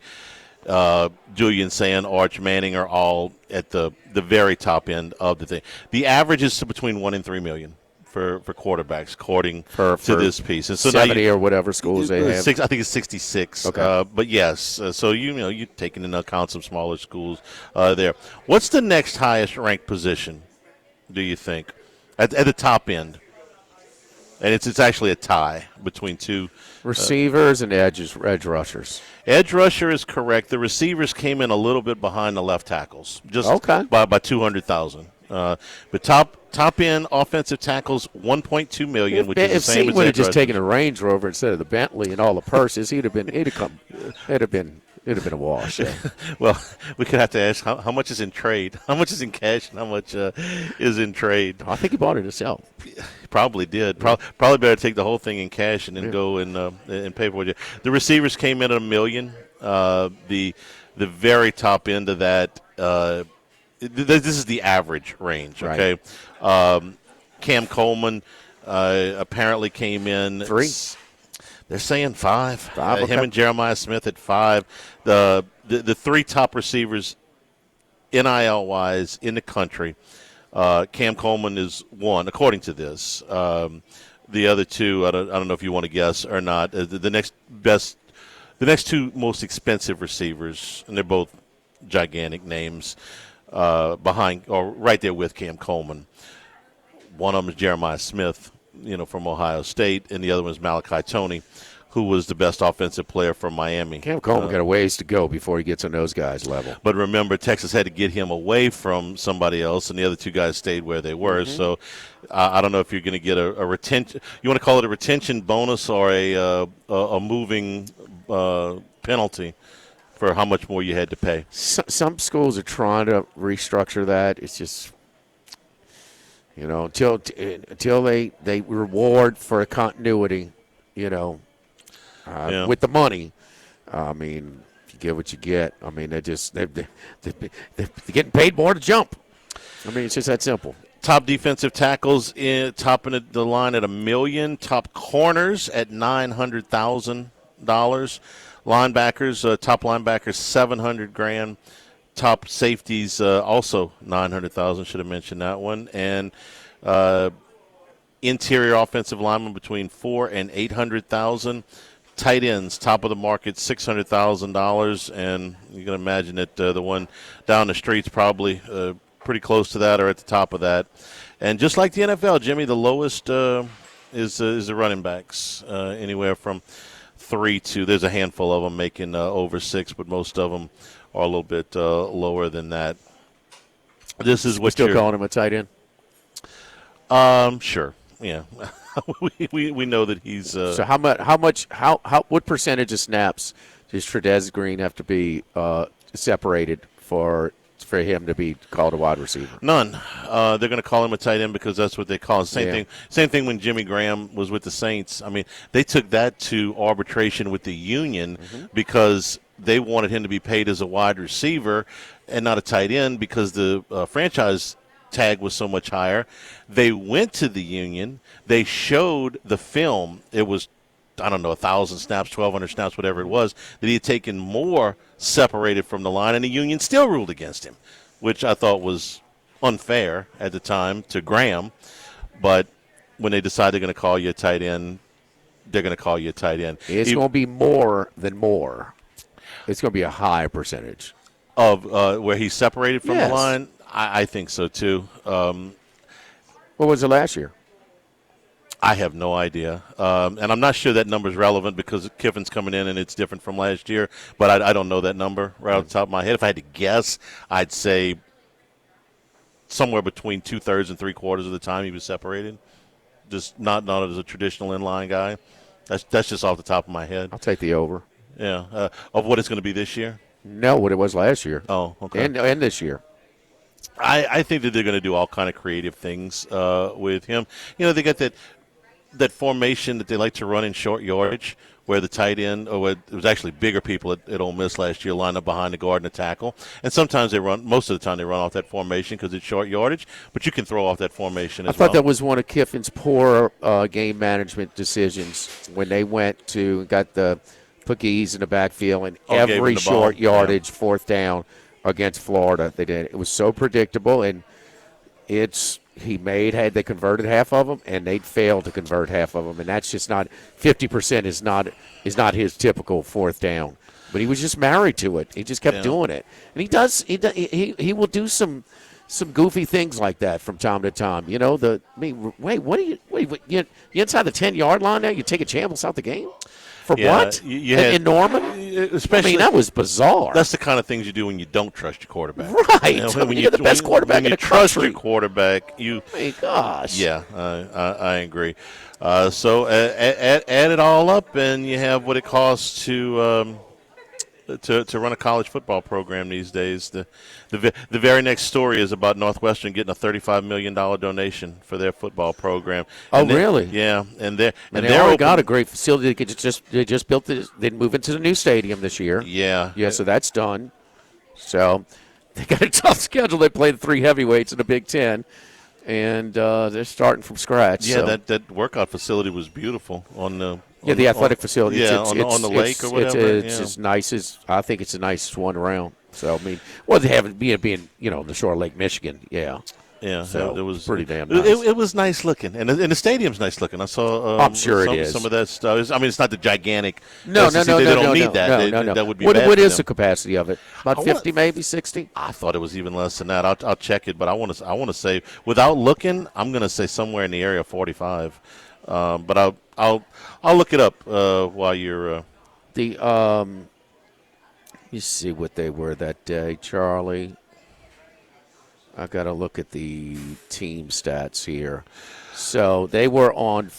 Julian Sand, Arch Manning are all at the very top end of the thing. The average is between $1 and $3 million for quarterbacks, according to this piece. And so 70 or whatever schools they have. I think it's 66. Okay. But yes, so you're taking into account some smaller schools there. What's the next highest ranked position, do you think, at the top end? And it's actually a tie between two. Receivers and edge rushers. Edge rusher is correct. The receivers came in a little bit behind the left tackles, just by 200,000. But top end offensive tackles, $1.2 million, which is the same as would have edge just rushers. taken a Range Rover instead of the Bentley and all the purses, it'd have been a wash. Yeah. Well, we could have to ask how much is in trade, how much is in cash, and how much is in trade. I think he bought it himself. Probably did. Probably better take the whole thing in cash and then go and pay for it. The receivers came in at $1 million. The very top end of that. This is the average range. Okay. Right. Cam Coleman apparently came in 3. They're saying 5. Okay. Him and Jeremiah Smith at 5. The 3 top receivers, NIL wise, in the country. Cam Coleman is 1, according to this. The other 2, I don't know if you want to guess or not. The next 2 most expensive receivers, and they're both gigantic names, behind or right there with Cam Coleman. One of them is Jeremiah Smith, from Ohio State, and the other one is Malachi Toney, who was the best offensive player from Miami. Cam Coleman got a ways to go before he gets on those guys' level. But remember, Texas had to get him away from somebody else, and the other 2 guys stayed where they were. Mm-hmm. So I don't know if you're going to get a retention. You want to call it a retention bonus or a moving penalty for how much more you had to pay. Some schools are trying to restructure that. It's just, until they reward for a continuity, with the money. I mean, you get what you get. I mean, they're getting paid more to jump. I mean, it's just that simple. Top defensive tackles topping the line at $1 million. Top corners at $900,000. Linebackers, top linebackers, $700,000. Top safeties, also $900,000. Should have mentioned that one. And interior offensive linemen between $400,000 and $800,000. Tight ends, top of the market, $600,000, and you can imagine that the one down the street's probably pretty close to that or at the top of that. And just like the NFL, Jimmy, the lowest is the running backs, anywhere from 3 to. There's a handful of them making over 6, but most of them are a little bit lower than that. This is what still you're calling him a tight end. Sure, yeah. we know that he's. So what percentage of snaps does Trudez Green have to be separated for him to be called a wide receiver? None. They're going to call him a tight end because that's what they call him. Same thing when Jimmy Graham was with the Saints. I mean, they took that to arbitration with the union because they wanted him to be paid as a wide receiver and not a tight end because the franchise tag was so much higher. They went to the union. They showed the film. It was, 1,000 snaps, 1,200 snaps, whatever it was, that he had taken more separated from the line, and the union still ruled against him, which I thought was unfair at the time to Graham. But when they decide they're going to call you a tight end, they're going to call you a tight end. It's going to be more than more. It's going to be a high percentage. Of where he's separated from Yes. the line? I think so, too. What was it last year? I have no idea. And I'm not sure that number's relevant because Kiffin's coming in and it's different from last year. But I don't know that number right off the top of my head. If I had to guess, I'd say somewhere between 2/3 and 3/4 of the time he was separated. Just not as a traditional inline guy. That's just off the top of my head. I'll take the over. Yeah. Of what it's going to be this year? No, what it was last year. Oh, okay. And this year. I think that they're going to do all kind of creative things with him. You know, they got that formation that they like to run in short yardage, where the tight end, or it was actually bigger people at Ole Miss last year, line up behind the guard and the tackle. And sometimes most of the time they run off that formation because it's short yardage, but you can throw off that formation as well. I thought that was one of Kiffin's poor game management decisions when they went to got the Pookies in the backfield and every short yardage, fourth down against Florida. They did. It was so predictable, and they converted half of them, and they'd failed to convert half of them, and that's just not 50% is not his typical fourth down. But he was just married to it. He just kept doing it, and he will do some goofy things like that from time to time. You know, you inside the 10-yard line now? You take a chance out the game? For what? In Norman? Especially, that was bizarre. That's the kind of things you do when you don't trust your quarterback. Right. When you're the best quarterback in the country. When you trust your quarterback, gosh. Yeah, I agree. So add it all up, and you have what it costs to run a college football program these days. The very next story is about Northwestern getting a $35 million donation for their football program. Really? Yeah, and they already got a great facility. They just built it. They move into the new stadium this year. Yeah. So that's done. So they got a tough schedule. They play the 3 heavyweights in the Big Ten, and they're starting from scratch. Yeah, so. that workout facility was beautiful on the. Yeah, the athletic facility. Yeah, on the lake or whatever. It's as nice as I think it's the nicest one around. So they have it being the shore of Lake Michigan. Yeah. Yeah, so it was pretty damn nice. It was nice looking, and the stadium's nice looking. I saw. I'm sure it is. Some of that stuff. It's not the gigantic. No. They don't need that. That would be bad. What is the capacity of it? About 50, maybe 60. I thought it was even less than that. I'll check it, but I want to say without looking, I'm going to say somewhere in the area of 45. But I'll look it up while you're. You see what they were that day, Charlie. I got to look at the team stats here. So they were on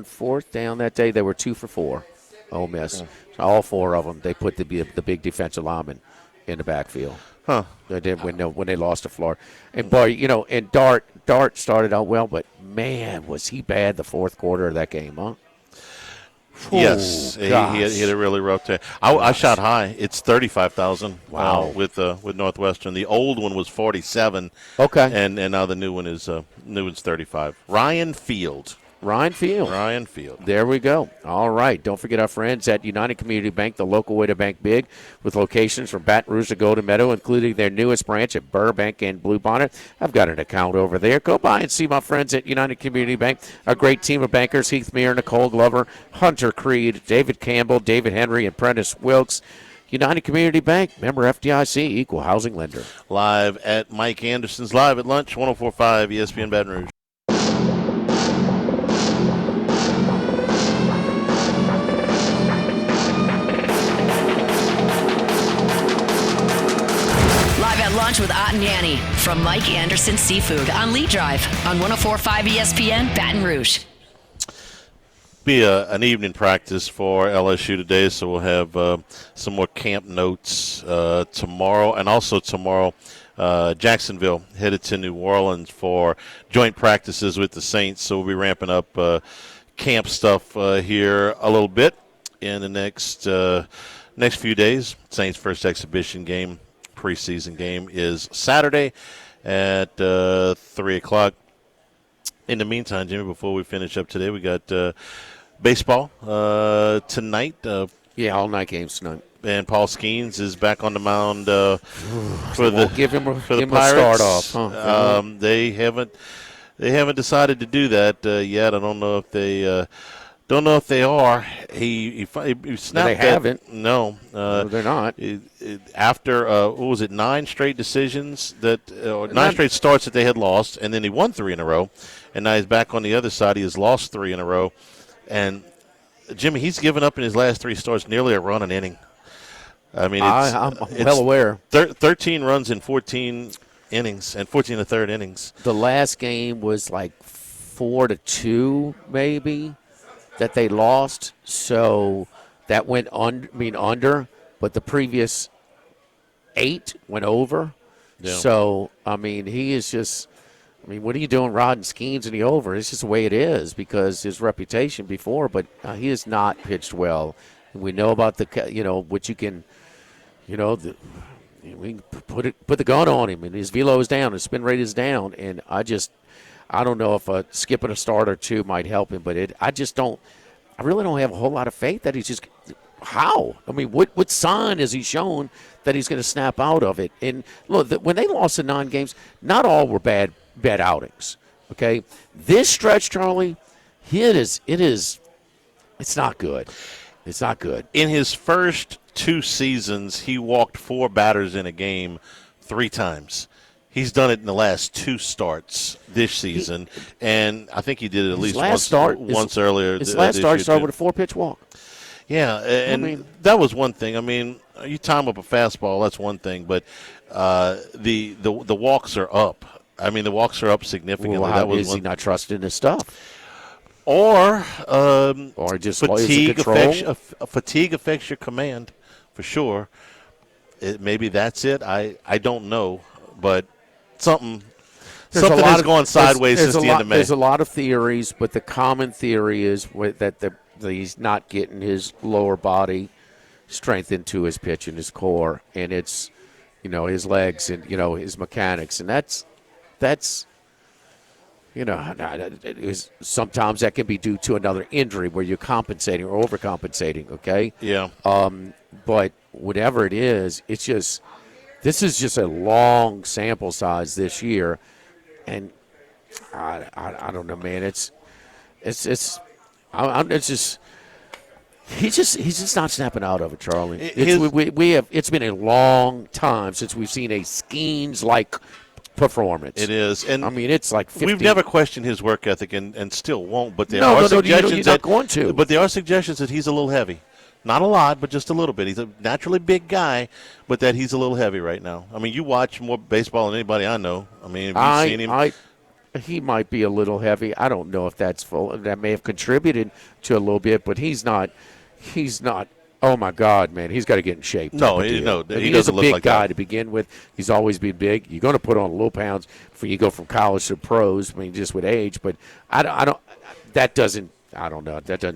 fourth down that day. They were 2 for 4. Ole Miss. So all 4 of them. They put the big defensive lineman in the backfield. Huh. They did when they lost to Florida. And boy, and Dart started out well, but man, was he bad the fourth quarter of that game, huh? Yes, he had a really rough day. I shot high. It's 35,000. Wow. With Northwestern, the old one was 47. Okay. And now the new one's 35. Ryan Field. There we go. All right. Don't forget our friends at United Community Bank, the local way to bank big, with locations from Baton Rouge to Golden Meadow, including their newest branch at Burbank and Bluebonnet. I've got an account over there. Go by and see my friends at United Community Bank, a great team of bankers, Heath Meir, Nicole Glover, Hunter Creed, David Campbell, David Henry, and Prentice Wilkes. United Community Bank, member FDIC, equal housing lender. Live at Mike Anderson's Live at Lunch, 104.5 ESPN Baton Rouge. Lunch with Ott and Yanni from Mike Anderson Seafood on Lee Drive on 104.5 ESPN Baton Rouge. Be an evening practice for LSU today, so we'll have some more camp notes tomorrow. And also tomorrow, Jacksonville headed to New Orleans for joint practices with the Saints, so we'll be ramping up camp stuff here a little bit in the next few days. Saints' first exhibition game. Preseason game is Saturday at 3 o'clock. In the meantime, Jimmy, before we finish up today, we got baseball tonight. All night games tonight. And Paul Skeens is back on the mound for the start Pirates. off. Huh? They haven't decided to do that yet. I don't know if they Don't know if they are. He snapped. They haven't. No, they're not. After what was it? 9 straight decisions nine straight starts that they had lost, and then he won 3 in a row, and now he's back on the other side. He has lost 3 in a row, and Jimmy, he's given up in his last 3 starts nearly a run an inning. I mean, I'm well aware. 13 runs in 14 innings and 14 and a third innings. The last game was like 4-2, maybe, that they lost. So that went under, but the previous 8 went over. Yeah. So, I mean, he is just – I mean, what are you doing rodding skeins in the over? It's just the way it is because his reputation before, but he has not pitched well. We know about what you can – we can put the gun on him, and his velo is down, his spin rate is down, and I don't know if skipping a start or 2 might help him, but I really don't have a whole lot of faith that he's just how. I mean, what sign has he shown that he's going to snap out of it? And look, when they lost the 9 games, not all were bad outings. Okay, this stretch, Charlie, it's not good. It's not good. In his first 2 seasons, he walked 4 batters in a game 3 times. He's done it in the last 2 starts this season, and I think he did it at least once earlier. His last start started with a 4-pitch walk. Yeah, and that was one thing. I mean, you time up a fastball, that's one thing, but the walks are up. I mean, the walks are up significantly. Well, is he not trusting his stuff? Or just fatigue affects your command, for sure. Maybe that's it. I don't know, but something has gone sideways since the end of May. There's a lot of theories, but the common theory is that he's not getting his lower body strength into his pitch and his core, and it's his legs and his mechanics, and that's. Sometimes that can be due to another injury where you're compensating or overcompensating, okay? Yeah. But whatever it is, this is just a long sample size this year, and I don't know, man. He's just not snapping out of it, Charlie. It's been a long time since we've seen a Skeens-like performance. It is, and I mean, it's like 15. We've never questioned his work ethic, and still won't. But there are suggestions you're not going to. But there are suggestions that he's a little heavy, not a lot, but just a little bit. He's a naturally big guy, but that he's a little heavy right now. I mean, you watch more baseball than anybody I know. I mean, have you seen him? He might be a little heavy. I don't know if that's full. That may have contributed to a little bit, but he's not. Oh, my God, man. He's got to get in shape. He doesn't look He's a big like guy that. to begin with. He's always been big. You're going to put on a little pounds before you go from college to pros, I mean, just with age. But that doesn't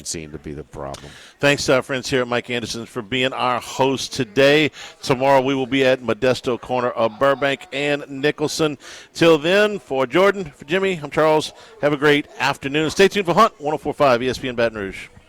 seem to be the problem. Thanks to our friends here at Mike Anderson for being our host today. Tomorrow we will be at Modesto corner of Burbank and Nicholson. Till then, for Jordan, for Jimmy, I'm Charles. Have a great afternoon. Stay tuned for Hunt, 104.5 ESPN Baton Rouge.